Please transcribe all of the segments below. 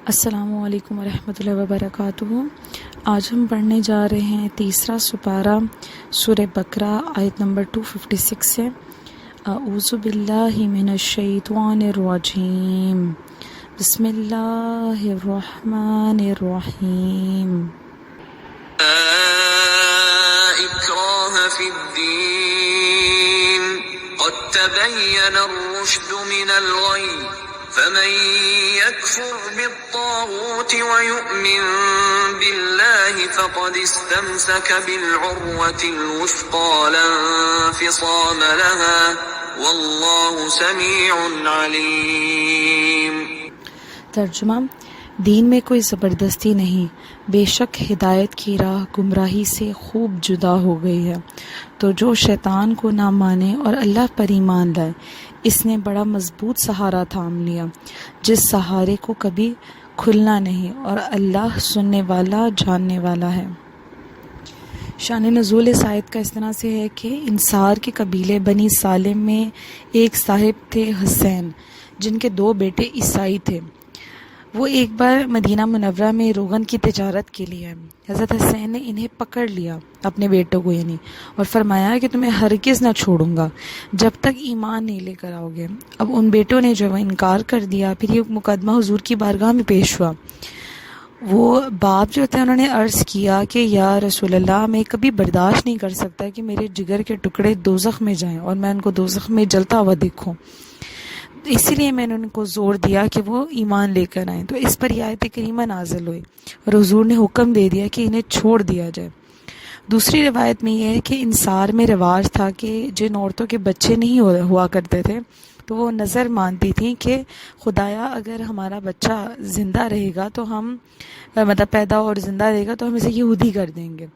السلام علیکم ورحمۃ اللہ وبرکاتہ۔ آج ہم پڑھنے جا رہے ہیں تیسرا سپارہ سورہ بقرہ آیت نمبر 256 سے۔ اعوذ باللہ من الشیطان الرجیم، بسم اللہ الرحمن الرحیم۔ لا إكراه في الدين قد تبين الرشد من الغي فمن يكفر بالطاغوت ويؤمن بالله فقد استمسك بالعروة الوثقى لا انفصام لها والله سميع عليم۔ ترجمہ: دین میں کوئی زبردستی نہیں، بے شک ہدایت کی راہ گمراہی سے خوب جدا ہو گئی ہے۔ تو جو شیطان کو نہ مانے اور اللہ پر ایمان لائے، اس نے بڑا مضبوط سہارا تھام لیا جس سہارے کو کبھی کھلنا نہیں، اور اللہ سننے والا جاننے والا ہے۔ شان نزول اس آیت کا اس طرح سے ہے کہ انصار کے قبیلے بنی سالم میں ایک صاحب تھے حسین، جن کے 2 بیٹے عیسائی تھے۔ وہ ایک بار مدینہ منورہ میں روغن کی تجارت کے لیے آئے۔ حضرت حسین نے انہیں پکڑ لیا، اپنے بیٹوں کو یعنی، اور فرمایا کہ تمہیں ہرگز نہ چھوڑوں گا جب تک ایمان نہیں لے کر آؤ گے۔ اب ان بیٹوں نے جو انکار کر دیا، پھر یہ مقدمہ حضور کی بارگاہ میں پیش ہوا۔ وہ باپ جو تھے انہوں نے عرض کیا کہ یا رسول اللہ، میں کبھی برداشت نہیں کر سکتا کہ میرے جگر کے ٹکڑے دوزخ میں جائیں اور میں ان کو دوزخ میں جلتا ہوا دیکھوں، اسی لیے میں نے ان کو زور دیا کہ وہ ایمان لے کر آئیں۔ تو اس پر یہ آیت کریمہ نازل ہوئی اور حضور نے حکم دے دیا کہ انہیں چھوڑ دیا جائے۔ دوسری روایت میں یہ ہے کہ انصار میں رواج تھا کہ جن عورتوں کے بچے نہیں ہوا کرتے تھے تو وہ نظر مانتی تھیں کہ خدایا اگر ہمارا بچہ زندہ رہے گا تو ہم پیدا اور زندہ رہے گا تو ہم اسے یہودی کر دیں گے۔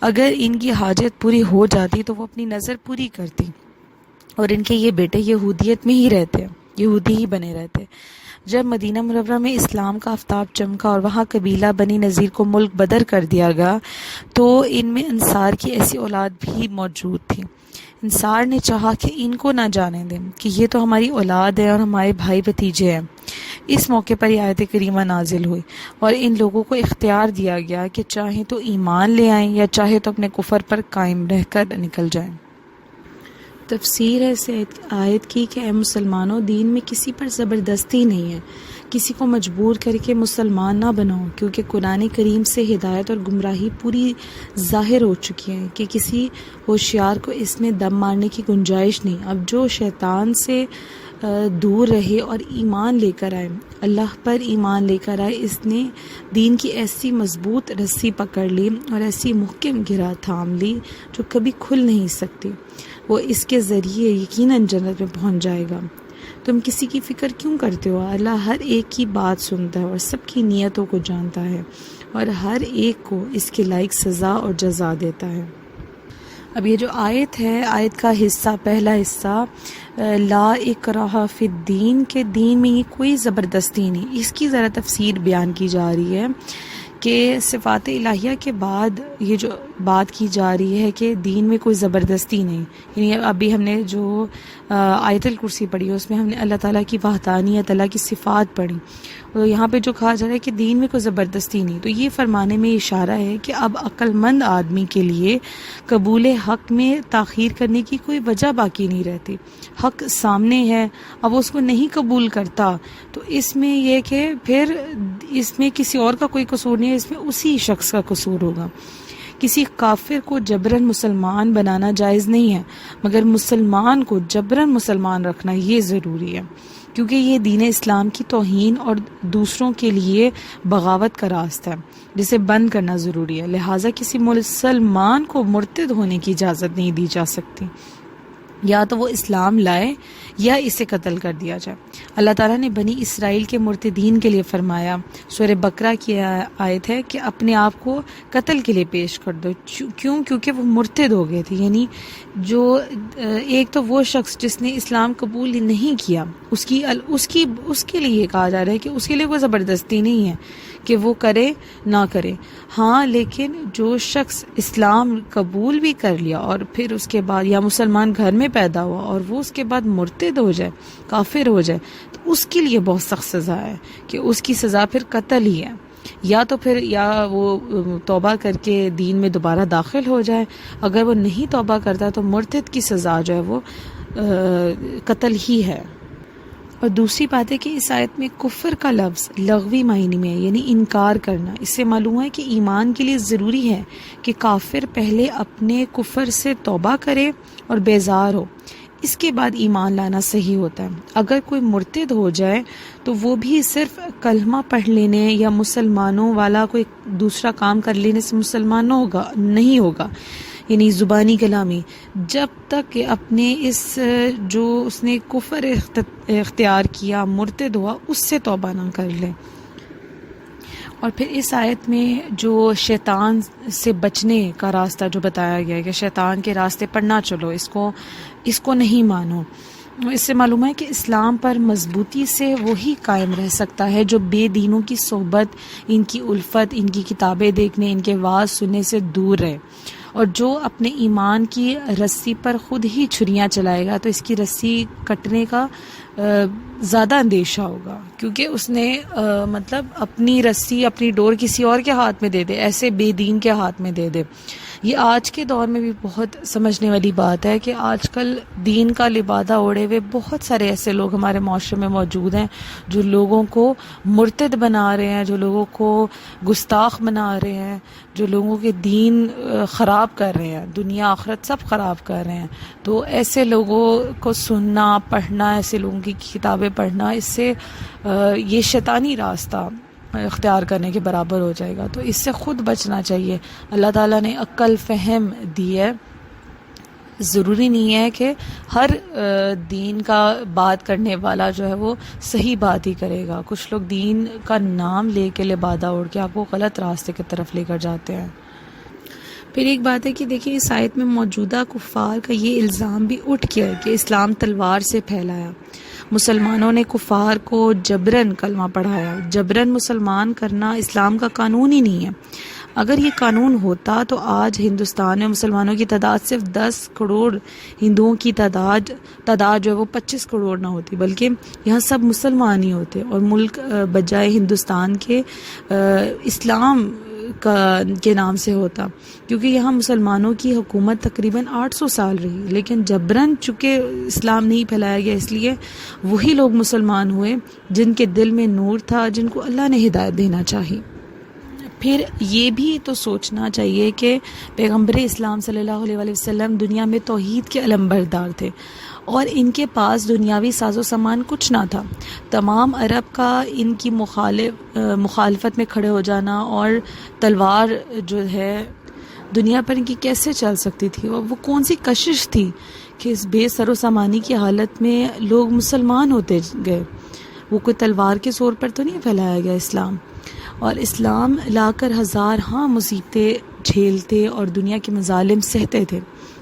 اگر ان کی حاجت پوری ہو جاتی تو وہ اپنی نظر پوری کرتی، اور ان کے یہ بیٹے یہودیت میں ہی رہتے، یہودی ہی بنے رہتے۔ جب مدینہ منورہ میں اسلام کا آفتاب چمکا اور وہاں قبیلہ بنی نذیر کو ملک بدر کر دیا گیا تو ان میں انصار کی ایسی اولاد بھی موجود تھی۔ انصار نے چاہا کہ ان کو نہ جانے دیں کہ یہ تو ہماری اولاد ہے اور ہمارے بھائی بھتیجے ہیں۔ اس موقع پر یہ آیت کریمہ نازل ہوئی اور ان لوگوں کو اختیار دیا گیا کہ چاہیں تو ایمان لے آئیں یا چاہے تو اپنے کفر پر قائم رہ کر نکل جائیں۔ تفسیر ہے اس آیت کی کہ اے مسلمانوں، دین میں کسی پر زبردستی نہیں ہے، کسی کو مجبور کر کے مسلمان نہ بناؤ، کیونکہ قرآن کریم سے ہدایت اور گمراہی پوری ظاہر ہو چکی ہے کہ کسی ہوشیار کو اس میں دم مارنے کی گنجائش نہیں۔ اب جو شیطان سے دور رہے اور ایمان لے کر آئے، اللہ پر ایمان لے کر آئے، اس نے دین کی ایسی مضبوط رسی پکڑ لی اور ایسی محکم گرہ تھام لی جو کبھی کھل نہیں سکتی۔ وہ اس کے ذریعے یقیناً جنت میں پہنچ جائے گا۔ تم کسی کی فکر کیوں کرتے ہو؟ اللہ ہر ایک کی بات سنتا ہے اور سب کی نیتوں کو جانتا ہے اور ہر ایک کو اس کے لائق سزا اور جزا دیتا ہے۔ اب یہ جو آیت ہے، آیت کا حصہ، پہلا حصہ لا اکراہ فی الدین، کے دین میں یہ کوئی زبردستی نہیں، اس کی ذرا تفسیر بیان کی جا رہی ہے کہ صفات الہیہ کے بعد یہ جو بات کی جا رہی ہے کہ دین میں کوئی زبردستی نہیں، یعنی ابھی ہم نے جو آیت الکرسی پڑھی اس میں ہم نے اللہ تعالیٰ کی وحدانیت، اللہ کی صفات پڑھی، اور یہاں پہ جو کہا جا رہا ہے کہ دین میں کوئی زبردستی نہیں، تو یہ فرمانے میں اشارہ ہے کہ اب عقل مند آدمی کے لیے قبول حق میں تاخیر کرنے کی کوئی وجہ باقی نہیں رہتی۔ حق سامنے ہے، اب اس کو نہیں قبول کرتا تو اس میں یہ کہ پھر اس میں کسی اور کا کوئی قصور نہیں ہے، اس میں اسی شخص کا قصور ہوگا۔ کسی کافر کو جبراً مسلمان بنانا جائز نہیں ہے، مگر مسلمان کو جبراً مسلمان رکھنا یہ ضروری ہے، کیونکہ یہ دین اسلام کی توہین اور دوسروں کے لیے بغاوت کا راستہ ہے جسے بند کرنا ضروری ہے۔ لہٰذا کسی مسلمان کو مرتد ہونے کی اجازت نہیں دی جا سکتی، یا تو وہ اسلام لائے یا اسے قتل کر دیا جائے۔ اللہ تعالیٰ نے بنی اسرائیل کے مرتدین کے لیے فرمایا، سورہ بقرہ کی آیت ہے کہ اپنے آپ کو قتل کے لیے پیش کر دو۔ کیونکہ وہ مرتد ہو گئے تھے، یعنی جو ایک تو وہ شخص جس نے اسلام قبول نہیں کیا، اس کے لیے کہا جا رہا ہے کہ اس کے لیے کوئی زبردستی نہیں ہے کہ وہ کرے نہ کرے، ہاں لیکن جو شخص اسلام قبول بھی کر لیا اور پھر اس کے بعد یا مسلمان گھر میں پیدا ہوا اور وہ اس کے بعد مرتد ہو جائے، کافر ہو جائے، تو اس کے لیے بہت سخت سزا ہے کہ اس کی سزا پھر قتل ہی ہے، یا تو پھر یا وہ توبہ کر کے دین میں دوبارہ داخل ہو جائے، اگر وہ نہیں توبہ کرتا تو مرتد کی سزا جو ہے وہ قتل ہی ہے۔ اور دوسری بات ہے کہ اس آیت میں کفر کا لفظ لغوی معنی میں ہے، یعنی انکار کرنا۔ اس سے معلوم ہے کہ ایمان کے لیے ضروری ہے کہ کافر پہلے اپنے کفر سے توبہ کرے اور بیزار ہو، اس کے بعد ایمان لانا صحیح ہوتا ہے۔ اگر کوئی مرتد ہو جائے تو وہ بھی صرف کلمہ پڑھ لینے یا مسلمانوں والا کوئی دوسرا کام کر لینے سے مسلمان نہیں ہوگا، یعنی زبانی کلامی، جب تک کہ اپنے جو اس نے کفر اختیار کیا، مرتد ہوا، اس سے توبہ نہ کر لے۔ اور پھر اس آیت میں جو شیطان سے بچنے کا راستہ جو بتایا گیا ہے کہ شیطان کے راستے پر نہ چلو، اس کو نہیں مانو، اس سے معلوم ہے کہ اسلام پر مضبوطی سے وہی قائم رہ سکتا ہے جو بے دینوں کی صحبت، ان کی الفت، ان کی کتابیں دیکھنے، ان کے وعظ سننے سے دور رہے، اور جو اپنے ایمان کی رسی پر خود ہی چھریاں چلائے گا تو اس کی رسی کٹنے کا زیادہ اندیشہ ہوگا، کیونکہ اس نے مطلب اپنی رسی، اپنی ڈور کسی اور کے ہاتھ میں دے دے، ایسے بے دین کے ہاتھ میں دے دے۔ یہ آج کے دور میں بھی بہت سمجھنے والی بات ہے کہ آج کل دین کا لبادہ اوڑھے ہوئے بہت سارے ایسے لوگ ہمارے معاشرے میں موجود ہیں جو لوگوں کو مرتد بنا رہے ہیں، جو لوگوں کو گستاخ بنا رہے ہیں، جو لوگوں کے دین خراب کر رہے ہیں، دنیا آخرت سب خراب کر رہے ہیں۔ تو ایسے لوگوں کو سننا، پڑھنا، ایسے لوگوں کی کتابیں پڑھنا، اس سے یہ شیطانی راستہ اختیار کرنے کے برابر ہو جائے گا۔ تو اس سے خود بچنا چاہیے۔ اللہ تعالیٰ نے عقل فہم دی ہے، ضروری نہیں ہے کہ ہر دین کا بات کرنے والا جو ہے وہ صحیح بات ہی کرے گا۔ کچھ لوگ دین کا نام لے کے لبادہ اوڑھ کے آپ کو غلط راستے کی طرف لے کر جاتے ہیں۔ پھر ایک بات ہے کہ دیکھیں اس آیت میں موجودہ کفار کا یہ الزام بھی اٹھ گیا ہے کہ اسلام تلوار سے پھیلایا، مسلمانوں نے کفار کو جبراً کلمہ پڑھایا۔ جبراً مسلمان کرنا اسلام کا قانون ہی نہیں ہے۔ اگر یہ قانون ہوتا تو آج ہندوستان میں مسلمانوں کی تعداد صرف 10 کروڑ، ہندوؤں کی تعداد جو ہے وہ 25 کروڑ نہ ہوتی، بلکہ یہاں سب مسلمان ہی ہوتے، اور ملک بجائے ہندوستان کے اسلام کے نام سے ہوتا، کیونکہ یہاں مسلمانوں کی حکومت تقریباً 800 سال رہی، لیکن جبراً چونکہ اسلام نہیں پھیلایا گیا، اس لیے وہی لوگ مسلمان ہوئے جن کے دل میں نور تھا، جن کو اللہ نے ہدایت دینا چاہی۔ پھر یہ بھی تو سوچنا چاہیے کہ پیغمبر اسلام صلی اللہ علیہ وآلہ وسلم دنیا میں توحید کے علمبردار تھے، اور ان کے پاس دنیاوی ساز و سامان کچھ نہ تھا۔ تمام عرب کا ان کی مخالفت میں کھڑے ہو جانا اور تلوار جو ہے دنیا پر ان کی کیسے چل سکتی تھی، اور وہ کون سی کشش تھی کہ اس بے سر و سامانی کی حالت میں لوگ مسلمان ہوتے گئے۔ وہ کوئی تلوار کے زور پر تو نہیں پھیلایا گیا اسلام، اور اسلام لا کر ہزارہا مصیبتیں جھیلتے اور دنیا کے مظالم سہتے تھے،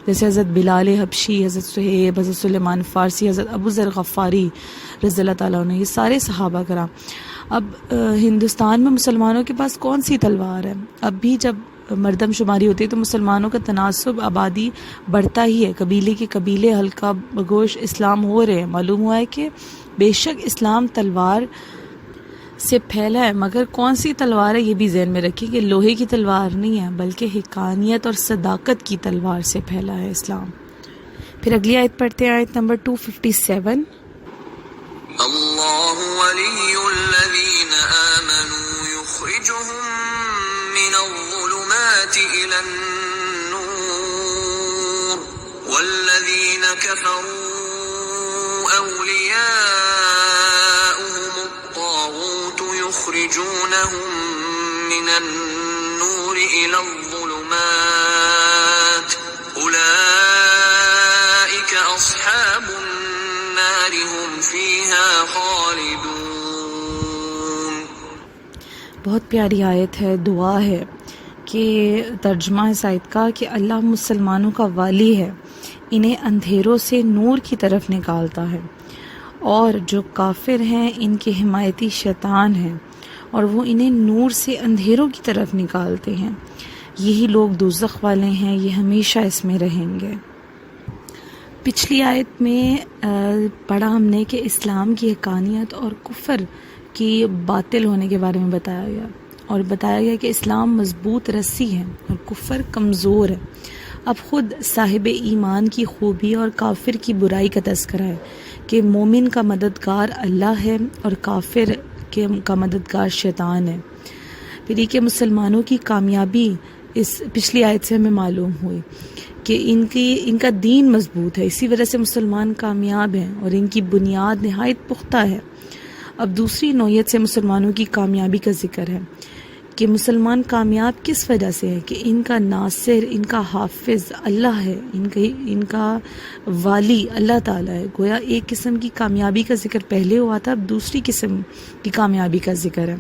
جیسے حضرت بلال حبشی، حضرت صہیب، حضرت سلیمان فارسی، حضرت ابو ذر غفاری رضی اللہ تعالیٰ عنہ، یہ سارے صحابہ کرام۔ اب ہندوستان میں مسلمانوں کے پاس کون سی تلوار ہے؟ اب بھی جب مردم شماری ہوتی ہے تو مسلمانوں کا تناسب آبادی بڑھتا ہی ہے، قبیلے کے قبیلے حلقہ بگوش اسلام ہو رہے ہیں۔ معلوم ہوا ہے کہ بے شک اسلام تلوار سے پھیلا ہے، مگر کون سی تلوار ہے یہ بھی ذہن میں رکھیں کہ لوہے کی تلوار نہیں ہے، بلکہ حقانیت اور صداقت کی تلوار سے پھیلا ہے اسلام۔ پھر اگلی آیت پڑھتے ہیں، آیت نمبر 257۔ اللہ ولی الذین آمنوا یخرجهم من الظلمات الى النور والذین کفروا اولیاؤهم الطاغوت یخرجونهم من النور الى الظلمات اولئک اصحاب النار هم فیہا خالدون۔ بہت پیاری آیت ہے، دعا ہے کہ ترجمہ اس آیت کا کہ اللہ مسلمانوں کا والی ہے، انہیں اندھیروں سے نور کی طرف نکالتا ہے، اور جو کافر ہیں ان کے حمایتی شیطان ہیں، اور وہ انہیں نور سے اندھیروں کی طرف نکالتے ہیں۔ یہی لوگ دوزخ والے ہیں، یہ ہمیشہ اس میں رہیں گے۔ پچھلی آیت میں پڑھا ہم نے کہ اسلام کی حقانیت اور کفر کی باطل ہونے کے بارے میں بتایا گیا، اور بتایا گیا کہ اسلام مضبوط رسی ہے اور کفر کمزور ہے۔ اب خود صاحب ایمان کی خوبی اور کافر کی برائی کا تذکرہ ہے کہ مومن کا مددگار اللہ ہے اور کافر کا مددگار شیطان ہے۔ پھر یہ کہ مسلمانوں کی کامیابی اس پچھلی آیت سے ہمیں معلوم ہوئی کہ ان کا دین مضبوط ہے، اسی وجہ سے مسلمان کامیاب ہیں اور ان کی بنیاد نہایت پختہ ہے۔ اب دوسری نوعیت سے مسلمانوں کی کامیابی کا ذکر ہے کہ مسلمان کامیاب کس وجہ سے ہے، کہ ان کا ناصر، ان کا حافظ اللہ ہے، ان کا والی اللہ تعالیٰ ہے۔ گویا ایک قسم کی کامیابی کا ذکر پہلے ہوا تھا، اب دوسری قسم کی کامیابی کا ذکر ہے۔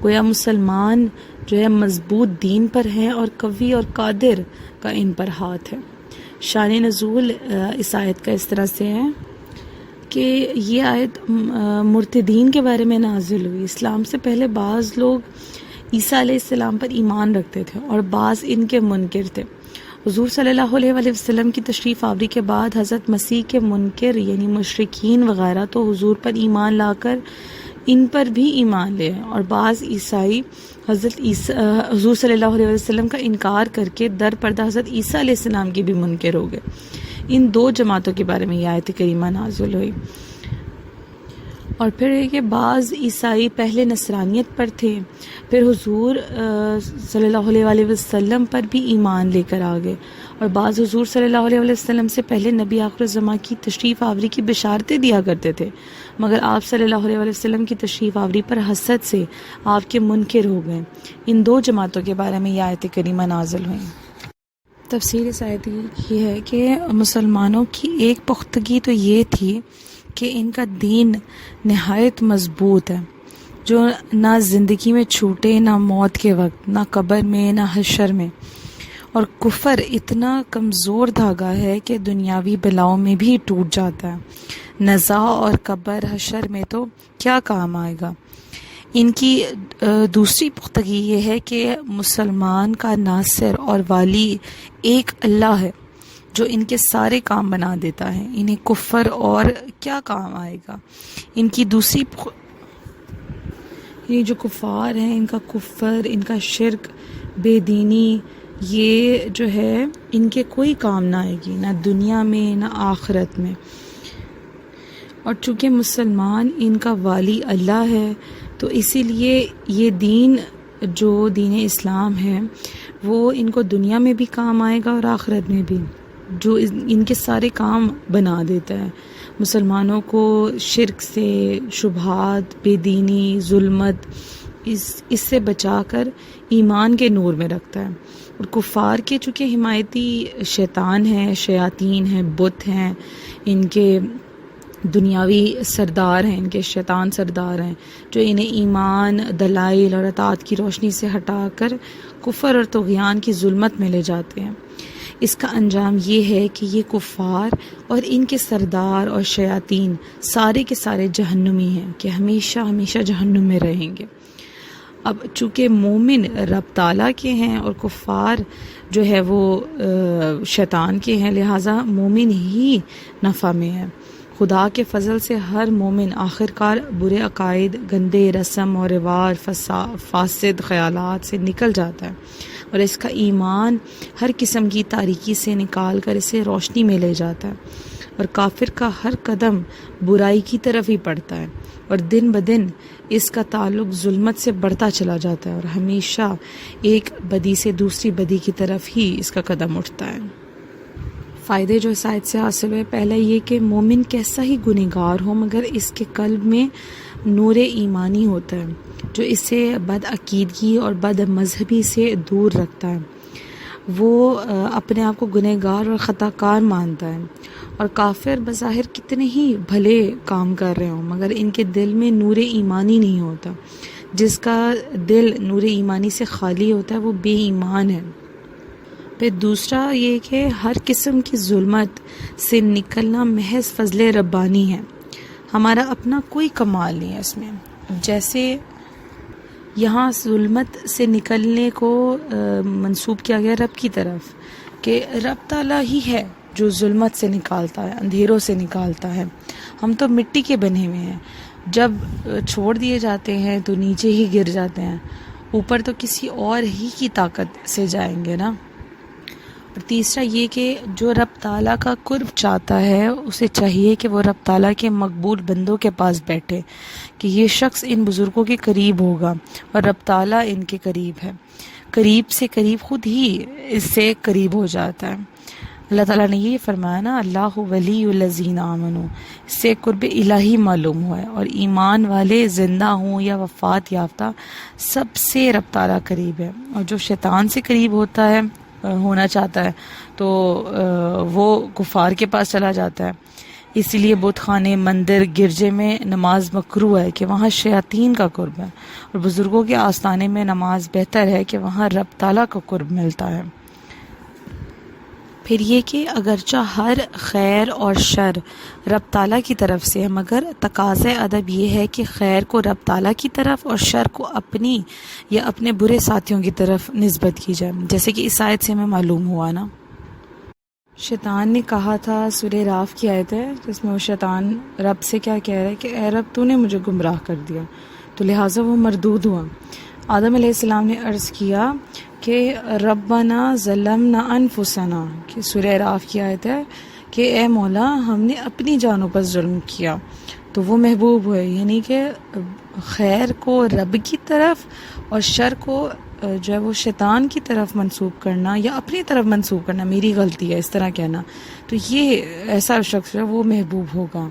گویا مسلمان جو ہے مضبوط دین پر ہے اور قوی اور قادر کا ان پر ہاتھ ہے۔ شان نزول اس آیت کا اس طرح سے ہے کہ یہ آیت مرتدین کے بارے میں نازل ہوئی۔ اسلام سے پہلے بعض لوگ عیسیٰ علیہ السلام پر ایمان رکھتے تھے اور بعض ان کے منکر تھے۔ حضور صلی اللہ علیہ وسلم کی تشریف آوری کے بعد حضرت مسیح کے منکر یعنی مشرکین وغیرہ تو حضور پر ایمان لا کر ان پر بھی ایمان لے آئے، اور بعض عیسائی حضور صلی اللہ علیہ وسلم کا انکار کر کے در پردہ حضرت عیسیٰ علیہ السلام کی بھی منکر ہو گئے۔ ان دو جماعتوں کے بارے میں یہ آیت کریمہ نازل ہوئی۔ اور پھر یہ کہ بعض عیسائی پہلے نصرانیت پر تھے، پھر حضور صلی اللہ علیہ وسلم پر بھی ایمان لے کر آ گئے، اور بعض حضور صلی اللہ علیہ وسلم سے پہلے نبی آخر الزماں کی تشریف آوری کی بشارتیں دیا کرتے تھے، مگر آپ صلی اللہ علیہ وسلم کی تشریف آوری پر حسد سے آپ کے منکر ہو گئے۔ ان دو جماعتوں کے بارے میں یہ آیت کریمہ نازل ہوئی۔ تفسیر اس آیت کی ہے کہ مسلمانوں کی ایک پختگی تو یہ تھی کہ ان کا دین نہایت مضبوط ہے، جو نہ زندگی میں چھوٹے، نہ موت کے وقت، نہ قبر میں، نہ حشر میں، اور کفر اتنا کمزور دھاگا ہے کہ دنیاوی بلاؤں میں بھی ٹوٹ جاتا ہے، نزاع اور قبر حشر میں تو کیا کام آئے گا۔ ان کی دوسری پختگی یہ ہے کہ مسلمان کا ناصر اور والی ایک اللہ ہے جو ان کے سارے کام بنا دیتا ہے، انہیں کفر اور کیا کام آئے گا۔ ان کی دوسری یہ جو کفار ہیں، ان کا کفر، ان کا شرک، بے دینی، یہ جو ہے ان کے کوئی کام نہ آئے گی، نہ دنیا میں نہ آخرت میں۔ اور چونکہ مسلمان ان کا والی اللہ ہے تو اسی لیے یہ دین جو دین اسلام ہے وہ ان کو دنیا میں بھی کام آئے گا اور آخرت میں بھی، جو ان کے سارے کام بنا دیتا ہے، مسلمانوں کو شرک سے، شبہات، بے دینی، ظلمت اس سے بچا کر ایمان کے نور میں رکھتا ہے۔ اور کفار کے چونکہ حمایتی شیطان ہیں، شیاطین ہیں، بت ہیں، ان کے دنیاوی سردار ہیں، ان کے شیطان سردار ہیں، جو انہیں ایمان، دلائل اور اطاعت کی روشنی سے ہٹا کر کفر اور طغیان کی ظلمت میں لے جاتے ہیں۔ اس کا انجام یہ ہے کہ یہ کفار اور ان کے سردار اور شیاطین سارے کے سارے جہنمی ہیں، کہ ہمیشہ ہمیشہ جہنم میں رہیں گے۔ اب چونکہ مومن رب تعالیٰ کے ہیں اور کفار جو ہے وہ شیطان کے ہیں، لہٰذا مومن ہی نفع میں ہے۔ خدا کے فضل سے ہر مومن آخرکار برے عقائد، گندے رسم و رواج، فاسد خیالات سے نکل جاتا ہے، اور اس کا ایمان ہر قسم کی تاریکی سے نکال کر اسے روشنی میں لے جاتا ہے، اور کافر کا ہر قدم برائی کی طرف ہی پڑتا ہے، اور دن بدن اس کا تعلق ظلمت سے بڑھتا چلا جاتا ہے، اور ہمیشہ ایک بدی سے دوسری بدی کی طرف ہی اس کا قدم اٹھتا ہے۔ فائدے جو اس آیت سے حاصل ہوئے، پہلا یہ کہ مومن کیسا ہی گنہگار ہو مگر اس کے قلب میں نور ایمانی ہوتا ہے جو اسے بد عقیدگی اور بد مذہبی سے دور رکھتا ہے۔ وہ اپنے آپ کو گنہگار اور خطا کار مانتا ہے، اور کافر بظاہر کتنے ہی بھلے کام کر رہے ہوں مگر ان کے دل میں نور ایمانی نہیں ہوتا۔ جس کا دل نور ایمانی سے خالی ہوتا ہے وہ بے ایمان ہے۔ پھر دوسرا یہ کہ ہر قسم کی ظلمت سے نکلنا محض فضل ربانی ہے، ہمارا اپنا کوئی کمال نہیں ہے اس میں۔ جیسے یہاں ظلمت سے نکلنے کو منسوب کیا گیا رب کی طرف، کہ رب تعالیٰ ہی ہے جو ظلمت سے نکالتا ہے، اندھیروں سے نکالتا ہے۔ ہم تو مٹی کے بنے ہوئے ہیں، جب چھوڑ دیے جاتے ہیں تو نیچے ہی گر جاتے ہیں، اوپر تو کسی اور ہی کی طاقت سے جائیں گے نا۔ اور تیسرا یہ کہ جو رب تعالیٰ کا قرب چاہتا ہے اسے چاہیے کہ وہ رب تعالیٰ کے مقبول بندوں کے پاس بیٹھے، کہ یہ شخص ان بزرگوں کے قریب ہوگا اور رب تعالیٰ ان کے قریب ہے۔ قریب سے قریب خود ہی اس سے قریب ہو جاتا ہے۔ اللہ تعالیٰ نے یہ فرمایا نا، اللہ ولی الذین آمنوا، اس سے قرب الہی معلوم ہوا ہے، اور ایمان والے زندہ ہوں یا وفات یافتہ سب سے رب تعالیٰ قریب ہے۔ اور جو شیطان سے قریب ہونا چاہتا ہے تو وہ کفار کے پاس چلا جاتا ہے۔ اسی لیے بت خانے، مندر، گرجے میں نماز مکروہ ہے کہ وہاں شیاطین کا قرب ہے، اور بزرگوں کے آستانے میں نماز بہتر ہے کہ وہاں رب تعالیٰ کا قرب ملتا ہے۔ پھر یہ کہ اگرچہ ہر خیر اور شر رب تعالیٰ کی طرف سے ہے، مگر تقاضۂ ادب یہ ہے کہ خیر کو رب تعالیٰ کی طرف اور شر کو اپنی یا اپنے برے ساتھیوں کی طرف نسبت کی جائے، جیسے کہ اس آیت سے ہمیں معلوم ہوا نا۔ شیطان نے کہا تھا، سورہ راف کی آیت ہے جس میں وہ شیطان رب سے کیا کہہ رہا ہے کہ اے رب تو نے مجھے گمراہ کر دیا، تو لہٰذا وہ مردود ہوا۔ آدم علیہ السلام نے عرض کیا کہ ربنا ظلمنا انفسنا، کہ سورہ راف کی آیت ہے کہ اے مولا ہم نے اپنی جانوں پر ظلم کیا، تو وہ محبوب ہوئے، یعنی کہ خیر کو رب کی طرف اور شر کو جو ہے وہ شیطان کی طرف منسوب کرنا یا اپنی طرف منسوب کرنا میری غلطی ہے، اس طرح کہنا، تو یہ ایسا شخص ہے وہ محبوب ہوگا۔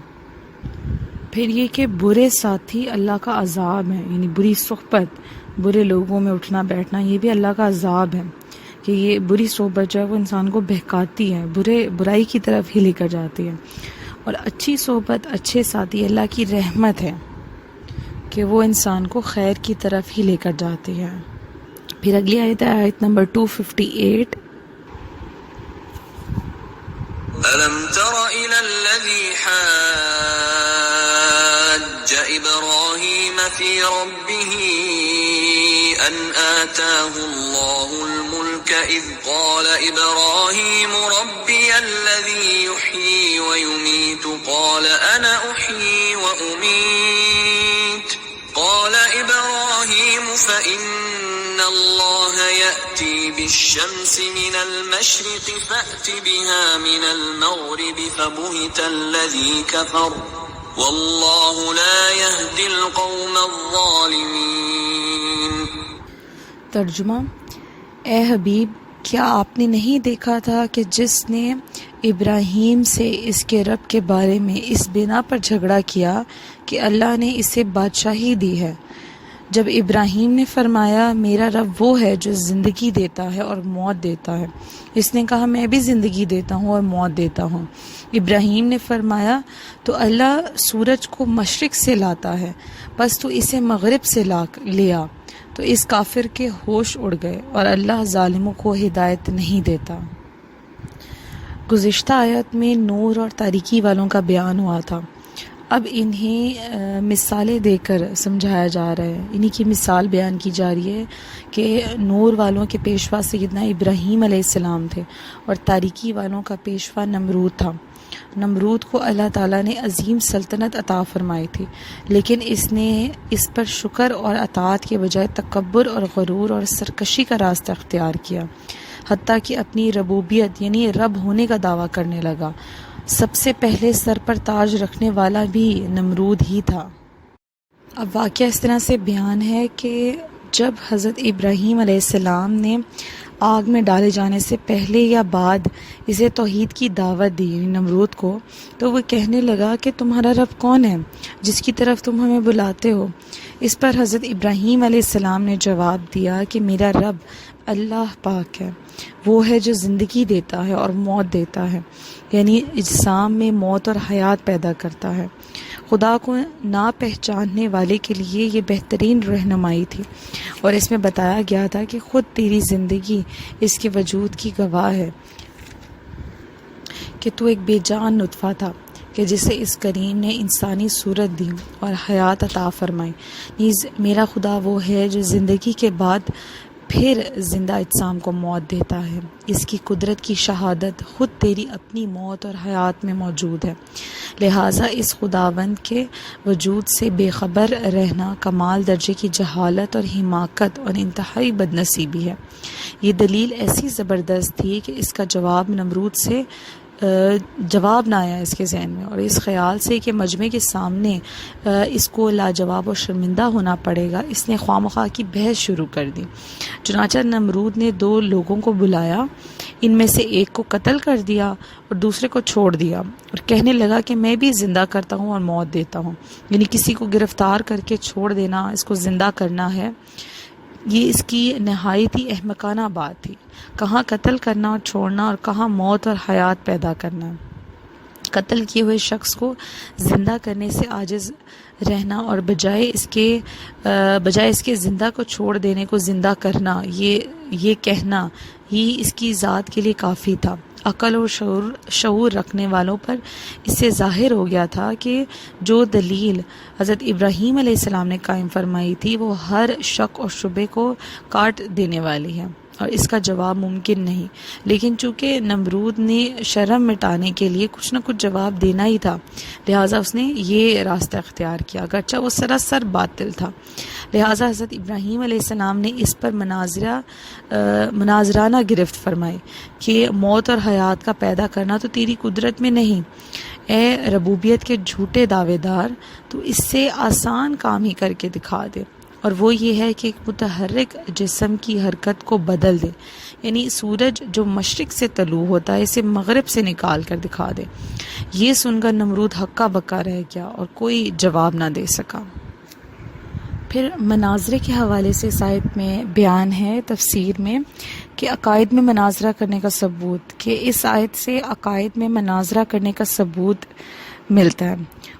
پھر یہ کہ برے ساتھی اللہ کا عذاب ہے، یعنی بری صحبت، برے لوگوں میں اٹھنا بیٹھنا، یہ بھی اللہ کا عذاب ہے کہ یہ بری صحبت جو ہے وہ انسان کو بہکاتی ہے، برائی کی طرف ہی لے کر جاتی ہے۔ اور اچھی صحبت، اچھے ساتھی اللہ کی رحمت ہے کہ وہ انسان کو خیر کی طرف ہی لے کر جاتی ہے۔ پھر اگلی آیت ہے آیت نمبر 258۔ ألم تر إلى الذي حاج إبراهيم في ربه أن آتاه الله الملك إذ قال إبراهيم ربي الذي يحيي ويميت قال أنا أحيي وأميت قال إبراهيم فإن الله يأتي بالشمس من المشرق فأت بها من المغرب فبهت الذي كفر والله لا يهدي القوم الظالمين۔ ترجمہ: اے حبیب، کیا آپ نے نہیں دیکھا تھا کہ جس نے ابراہیم سے اس کے رب کے بارے میں اس بنا پر جھگڑا کیا کہ اللہ نے اسے بادشاہی دی ہے، جب ابراہیم نے فرمایا میرا رب وہ ہے جو زندگی دیتا ہے اور موت دیتا ہے، اس نے کہا میں بھی زندگی دیتا ہوں اور موت دیتا ہوں۔ ابراہیم نے فرمایا تو اللہ سورج کو مشرق سے لاتا ہے، بس تو اسے مغرب سے لیا، تو اس کافر کے ہوش اڑ گئے، اور اللہ ظالموں کو ہدایت نہیں دیتا۔ گزشتہ آیت میں نور اور تاریکی والوں کا بیان ہوا تھا، اب انہیں مثالیں دے کر سمجھایا جا رہا ہے، انہی کی مثال بیان کی جا رہی ہے کہ نور والوں کے پیشوا سیدنا ابراہیم علیہ السلام تھے، اور تاریکی والوں کا پیشوا نمرود تھا۔ نمرود کو اللہ تعالیٰ نے عظیم سلطنت عطا فرمائی تھی، لیکن اس نے اس پر شکر اور اطاعت کے بجائے تکبر اور غرور اور سرکشی کا راستہ اختیار کیا، حتیٰ کہ اپنی ربوبیت یعنی رب ہونے کا دعویٰ کرنے لگا۔ سب سے پہلے سر پر تاج رکھنے والا بھی نمرود ہی تھا۔ اب واقعہ اس طرح سے بیان ہے کہ جب حضرت ابراہیم علیہ السلام نے آگ میں ڈالے جانے سے پہلے یا بعد اسے توحید کی دعوت دی یعنی نمرود کو، تو وہ کہنے لگا کہ تمہارا رب کون ہے جس کی طرف تم ہمیں بلاتے ہو؟ اس پر حضرت ابراہیم علیہ السلام نے جواب دیا کہ میرا رب اللہ پاک ہے، وہ ہے جو زندگی دیتا ہے اور موت دیتا ہے، یعنی اجسام میں موت اور حیات پیدا کرتا ہے۔ خدا کو نہ پہچاننے والے کے لیے یہ بہترین رہنمائی تھی، اور اس میں بتایا گیا تھا کہ خود تیری زندگی اس کے وجود کی گواہ ہے کہ تو ایک بے جان نطفہ تھا کہ جسے اس کریم نے انسانی صورت دی اور حیات عطا فرمائی۔ نیز میرا خدا وہ ہے جو زندگی کے بعد پھر زندہ اجسام کو موت دیتا ہے۔ اس کی قدرت کی شہادت خود تیری اپنی موت اور حیات میں موجود ہے، لہٰذا اس خداوند کے وجود سے بے خبر رہنا کمال درجے کی جہالت اور حماقت اور انتہائی بد نصیبی ہے۔ یہ دلیل ایسی زبردست تھی کہ اس کا جواب نمرود سے جواب نہ آیا اس کے ذہن میں، اور اس خیال سے کہ مجمع کے سامنے اس کو لاجواب اور شرمندہ ہونا پڑے گا، اس نے خواہ مخواہ کی بحث شروع کر دی۔ چنانچہ نمرود نے 2 لوگوں کو بلایا، ان میں سے ایک کو قتل کر دیا اور دوسرے کو چھوڑ دیا، اور کہنے لگا کہ میں بھی زندہ کرتا ہوں اور موت دیتا ہوں، یعنی کسی کو گرفتار کر کے چھوڑ دینا، اس کو زندہ کرنا ہے، یہ اس کی نہایت ہی احمقانہ بات تھی۔ کہاں قتل کرنا اور چھوڑنا اور کہاں موت اور حیات پیدا کرنا۔ قتل کیے ہوئے شخص کو زندہ کرنے سے عاجز رہنا اور بجائے اس کے زندہ کو چھوڑ دینے کو زندہ کرنا، یہ کہنا ہی اس کی ذات کے لیے کافی تھا۔ عقل اور شعور رکھنے والوں پر اس سے ظاہر ہو گیا تھا کہ جو دلیل حضرت ابراہیم علیہ السلام نے قائم فرمائی تھی وہ ہر شک اور شبے کو کاٹ دینے والی ہے، اور اس کا جواب ممکن نہیں۔ لیکن چونکہ نمرود نے شرم مٹانے کے لیے کچھ نہ کچھ جواب دینا ہی تھا، لہٰذا اس نے یہ راستہ اختیار کیا، اگرچہ وہ سراسر باطل تھا۔ لہٰذا حضرت ابراہیم علیہ السلام نے اس پر مناظرانہ گرفت فرمائی کہ موت اور حیات کا پیدا کرنا تو تیری قدرت میں نہیں، اے ربوبیت کے جھوٹے دعوے دار، تو اس سے آسان کام ہی کر کے دکھا دے، اور وہ یہ ہے کہ ایک متحرک جسم کی حرکت کو بدل دے، یعنی سورج جو مشرق سے طلوع ہوتا ہے اسے مغرب سے نکال کر دکھا دے۔ یہ سن کر نمرود ہکا بکا رہ گیا اور کوئی جواب نہ دے سکا۔ پھر مناظرے کے حوالے سے اس آیت میں بیان ہے تفسیر میں کہ عقائد میں مناظرہ کرنے کا ثبوت، کہ اس آیت سے عقائد میں مناظرہ کرنے کا ثبوت ملتا ہے،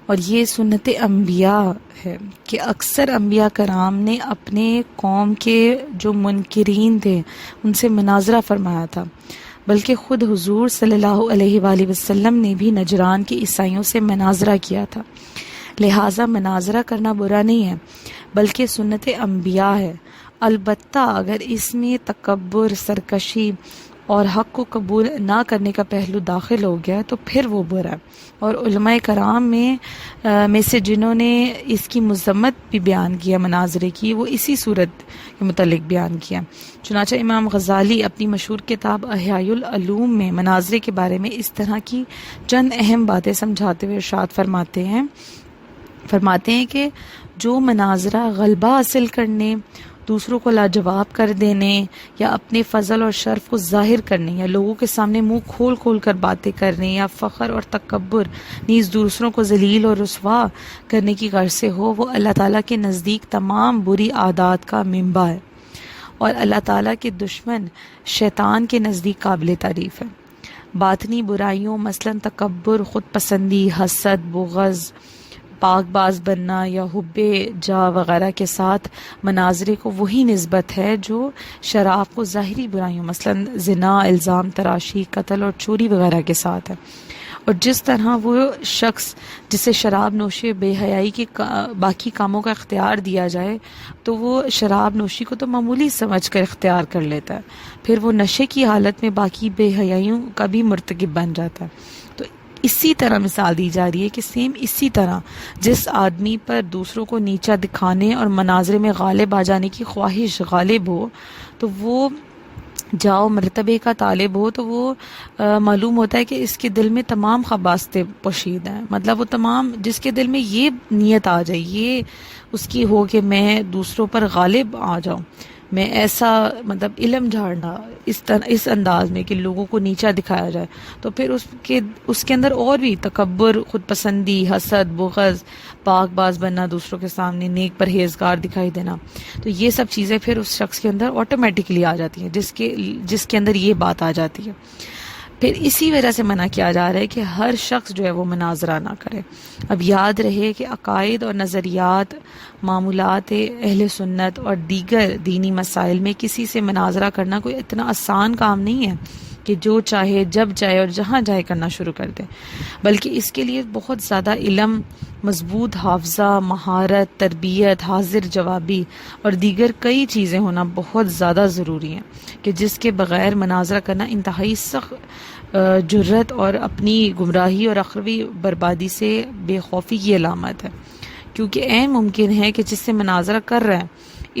اور یہ سنت انبیاء ہے کہ اکثر انبیاء کرام نے اپنے قوم کے جو منکرین تھے ان سے مناظرہ فرمایا تھا، بلکہ خود حضور صلی اللہ علیہ وآلہ وسلم نے بھی نجران کے عیسائیوں سے مناظرہ کیا تھا۔ لہٰذا مناظرہ کرنا برا نہیں ہے بلکہ سنت انبیاء ہے، البتہ اگر اس میں تکبر، سرکشی اور حق کو قبول نہ کرنے کا پہلو داخل ہو گیا تو پھر وہ برا ہے، اور علماء کرام میں سے جنہوں نے اس کی مذمت بھی بیان کیا مناظرے کی، وہ اسی صورت کے متعلق بیان کیا۔ چنانچہ امام غزالی اپنی مشہور کتاب احیاء العلوم میں مناظرے کے بارے میں اس طرح کی چند اہم باتیں سمجھاتے ہوئے ارشاد فرماتے ہیں کہ جو مناظرہ غلبہ حاصل کرنے، دوسروں کو لاجواب کر دینے، یا اپنے فضل اور شرف کو ظاہر کرنے، یا لوگوں کے سامنے منہ کھول کھول کر باتیں کرنے، یا فخر اور تکبر نیز دوسروں کو ذلیل اور رسوا کرنے کی غرض سے ہو، وہ اللہ تعالیٰ کے نزدیک تمام بری عادات کا منبع ہے، اور اللہ تعالیٰ کے دشمن شیطان کے نزدیک قابل تعریف ہے۔ باطنی برائیوں مثلا تکبر، خود پسندی، حسد، بغض، پاک باز بننا یا حب جا وغیرہ کے ساتھ مناظرے کو وہی نسبت ہے جو شراب کو ظاہری برائیوں مثلا زنا، الزام تراشی، قتل اور چوری وغیرہ کے ساتھ ہے۔ اور جس طرح وہ شخص جسے شراب نوشی بے حیائی کے باقی کاموں کا اختیار دیا جائے تو وہ شراب نوشی کو تو معمولی سمجھ کر اختیار کر لیتا ہے، پھر وہ نشے کی حالت میں باقی بے حیائیوں کا بھی مرتکب بن جاتا ہے۔ تو اسی طرح مثال دی جا رہی ہے کہ سیم اسی طرح جس آدمی پر دوسروں کو نیچا دکھانے اور مناظرے میں غالب آ جانے کی خواہش غالب ہو تو وہ جاؤ مرتبے کا طالب ہو، تو وہ معلوم ہوتا ہے کہ اس کے دل میں تمام خباثتیں پوشیدہ ہیں، مطلب وہ تمام جس کے دل میں یہ نیت آ جائے، یہ اس کی ہو کہ میں دوسروں پر غالب آ جاؤں، میں ایسا مطلب علم جھاڑنا اس انداز میں کہ لوگوں کو نیچا دکھایا جائے، تو پھر اس کے اندر اور بھی تکبر، خود پسندی، حسد، بغض، پاک باز بننا، دوسروں کے سامنے نیک پرہیزگار دکھائی دینا، تو یہ سب چیزیں پھر اس شخص کے اندر آٹومیٹکلی آ جاتی ہیں جس کے اندر یہ بات آ جاتی ہے۔ پھر اسی وجہ سے منع کیا جا رہا ہے کہ ہر شخص جو ہے وہ مناظرہ نہ کرے۔ اب یاد رہے کہ عقائد اور نظریات، معمولات اہل سنت اور دیگر دینی مسائل میں کسی سے مناظرہ کرنا کوئی اتنا آسان کام نہیں ہے کہ جو چاہے جب چاہے اور جہاں جائے کرنا شروع کر دے، بلکہ اس کے لیے بہت زیادہ علم، مضبوط حافظہ، مہارت، تربیت، حاضر جوابی اور دیگر کئی چیزیں ہونا بہت زیادہ ضروری ہیں، کہ جس کے بغیر مناظرہ کرنا انتہائی سخت جرت اور اپنی گمراہی اور اخروی بربادی سے بے خوفی کی علامت ہے، کیونکہ عین ممکن ہے کہ جس سے مناظرہ کر رہا ہے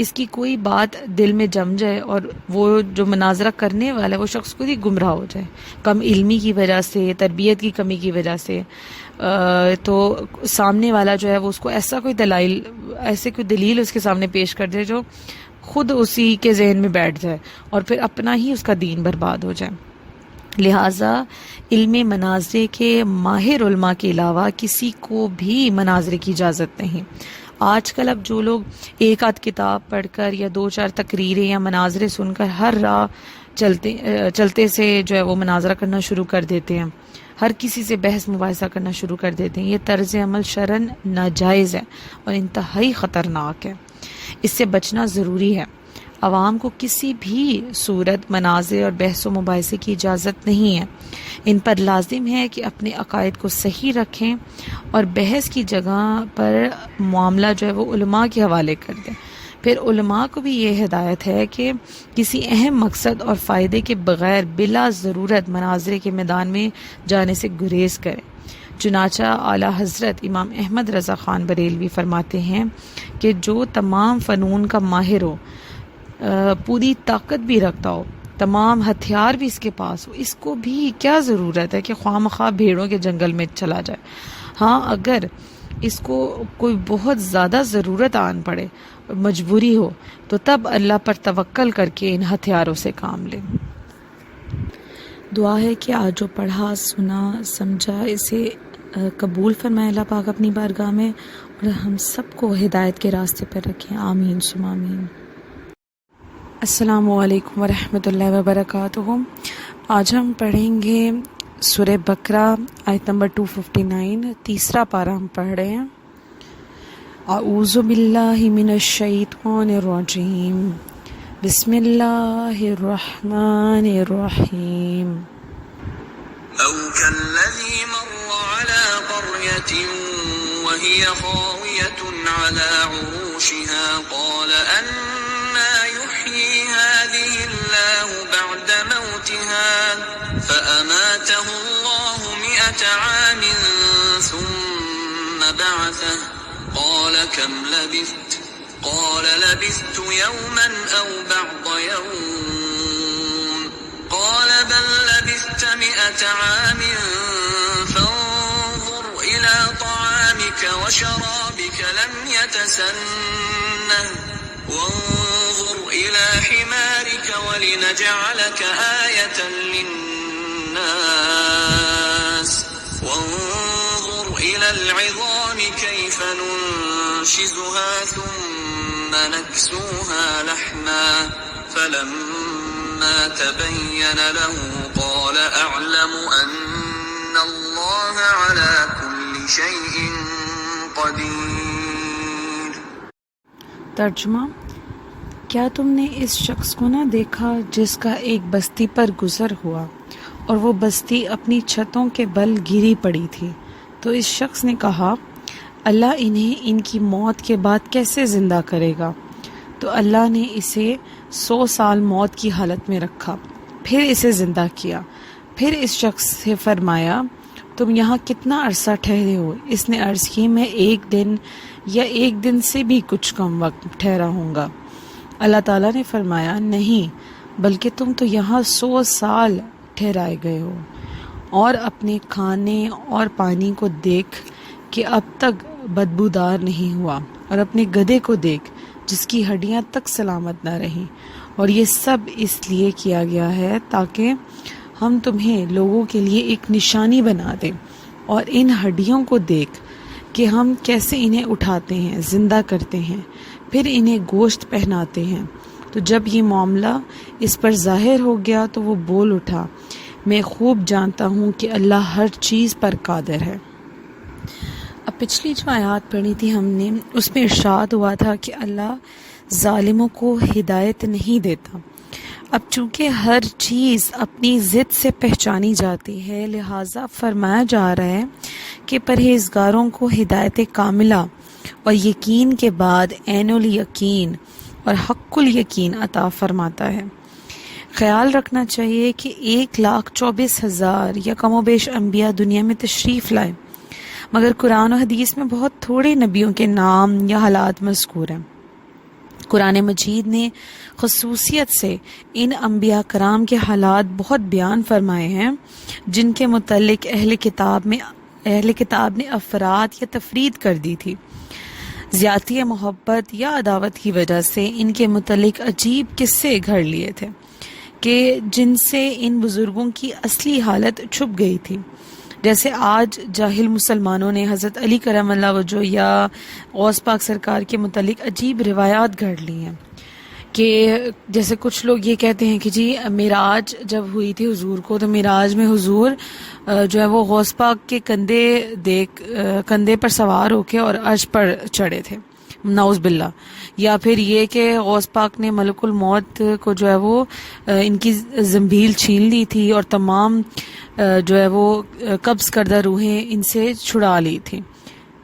اس کی کوئی بات دل میں جم جائے اور وہ جو مناظرہ کرنے والا ہے وہ شخص خود ہی گمراہ ہو جائے، کم علمی کی وجہ سے، تربیت کی کمی کی وجہ سے، تو سامنے والا جو ہے وہ اس کو ایسا کوئی دلیل اس کے سامنے پیش کر دے جو خود اسی کے ذہن میں بیٹھ جائے اور پھر اپنا ہی اس کا دین برباد ہو جائے۔ لہٰذا علم مناظرے کے ماہر علماء کے علاوہ کسی کو بھی مناظرے کی اجازت نہیں۔ آج کل اب جو لوگ ایک آدھ کتاب پڑھ کر یا 2-4 تقریریں یا مناظرے سن کر ہر راہ چلتے سے جو ہے وہ مناظرہ کرنا شروع کر دیتے ہیں، ہر کسی سے بحث مباحثہ کرنا شروع کر دیتے ہیں، یہ طرز عمل شرعاً ناجائز ہے اور انتہائی خطرناک ہے، اس سے بچنا ضروری ہے۔ عوام کو کسی بھی صورت مناظر اور بحث و مباحثے کی اجازت نہیں ہے، ان پر لازم ہے کہ اپنے عقائد کو صحیح رکھیں اور بحث کی جگہ پر معاملہ جو ہے وہ علماء کے حوالے کر دیں۔ پھر علماء کو بھی یہ ہدایت ہے کہ کسی اہم مقصد اور فائدے کے بغیر بلا ضرورت مناظرے کے میدان میں جانے سے گریز کریں۔ چنانچہ اعلیٰ حضرت امام احمد رضا خان بریلوی فرماتے ہیں کہ جو تمام فنون کا ماہر ہو، پوری طاقت بھی رکھتا ہو، تمام ہتھیار بھی اس کے پاس ہو، اس کو بھی کیا ضرورت ہے کہ خواہ مخواہ بھیڑوں کے جنگل میں چلا جائے؟ ہاں، اگر اس کو کوئی بہت زیادہ ضرورت آن پڑے، مجبوری ہو، تو تب اللہ پر توکل کر کے ان ہتھیاروں سے کام لے۔ دعا ہے کہ آج جو پڑھا، سنا، سمجھا اسے قبول فرمائے اللہ پاک اپنی بارگاہ میں اور ہم سب کو ہدایت کے راستے پر رکھیں، آمین ثم آمین۔ السلام علیکم ورحمۃ اللہ وبرکاتہ۔ آج ہم پڑھیں گے سورہ بقرہ آیت نمبر 259، تیسرا پارہ ہم پڑھ رہے ہیں۔ اعوذ باللہ من الشیطان الرجیم، بسم اللہ الرحمن الرحیم۔ أو كالذي مر على قرية وهي خاوية على عروشها قال أنى يحيي هذه الله بعد موتها فأماته الله 100 عام ثم بعثه قال كم لبثت قال لبثت يوما أو بعض يوم قال بل لبثت 100 عام فانظر إلى طعامك وشرابك لم يتسنه وانظر إلى حمارك ولنجعلك آية للناس وانظر إلى العظام كيف ننشزها ثم نكسوها لحما فلما تبين له قال أعلم أن الله على كل شيء قدير۔ ترجمہ: کیا تم نے اس شخص کو نہ دیکھا جس کا ایک بستی پر گزر ہوا اور وہ بستی اپنی چھتوں کے بل گری پڑی تھی؟ تو اس شخص نے کہا، اللہ انہیں ان کی موت کے بعد کیسے زندہ کرے گا؟ تو اللہ نے اسے 100 سال موت کی حالت میں رکھا، پھر اسے زندہ کیا۔ پھر اس شخص سے فرمایا، تم یہاں کتنا عرصہ ٹھہرے ہو؟ اس نے عرض کی، میں 1 دن یا 1 دن سے بھی کچھ کم وقت ٹھہرا ہوں گا۔ اللہ تعالیٰ نے فرمایا، نہیں، بلکہ تم تو یہاں 100 سال ٹھہرائے گئے ہو، اور اپنے کھانے اور پانی کو دیکھ کہ اب تک بدبودار نہیں ہوا، اور اپنے گدھے کو دیکھ جس کی ہڈیاں تک سلامت نہ رہیں، اور یہ سب اس لیے کیا گیا ہے تاکہ ہم تمہیں لوگوں کے لیے ایک نشانی بنا دیں، اور ان ہڈیوں کو دیکھ کہ ہم کیسے انہیں اٹھاتے ہیں، زندہ کرتے ہیں، پھر انہیں گوشت پہناتے ہیں۔ تو جب یہ معاملہ اس پر ظاہر ہو گیا تو وہ بول اٹھا، میں خوب جانتا ہوں کہ اللہ ہر چیز پر قادر ہے۔ اب پچھلی جو آیات پڑھی تھی ہم نے، اس میں ارشاد ہوا تھا کہ اللہ ظالموں کو ہدایت نہیں دیتا۔ اب چونکہ ہر چیز اپنی ضد سے پہچانی جاتی ہے، لہٰذا فرمایا جا رہا ہے کہ پرہیزگاروں کو ہدایت کاملہ اور یقین کے بعد عین الیقین اور حق الیقین عطا فرماتا ہے۔ خیال رکھنا چاہیے کہ 1,24,000 یا کم و بیش انبیاء دنیا میں تشریف لائے، مگر قرآن و حدیث میں بہت تھوڑے نبیوں کے نام یا حالات مذکور ہیں۔ قرآن مجید نے خصوصیت سے ان انبیاء کرام کے حالات بہت بیان فرمائے ہیں جن کے متعلق اہل کتاب نے افراد یا تفرید کر دی تھی۔ زیادتی محبت یا عداوت کی وجہ سے ان کے متعلق عجیب قصے گھڑ لیے تھے کہ جن سے ان بزرگوں کی اصلی حالت چھپ گئی تھی، جیسے آج جاہل مسلمانوں نے حضرت علی کرم اللہ وجہ یا غوث پاک سرکار کے متعلق عجیب روایات گھڑ لی ہیں کہ جیسے کچھ لوگ یہ کہتے ہیں کہ جی معراج جب ہوئی تھی حضور کو تو معراج میں حضور جو ہے وہ غوث پاک کے کندھے پر سوار ہو کے اور عرش پر چڑھے تھے، نعوذ باللہ۔ یا پھر یہ کہ غوث پاک نے ملک الموت کو جو ہے وہ ان کی زنبیل چھین لی تھی اور تمام جو ہے وہ قبض کردہ روحیں ان سے چھڑا لی تھی،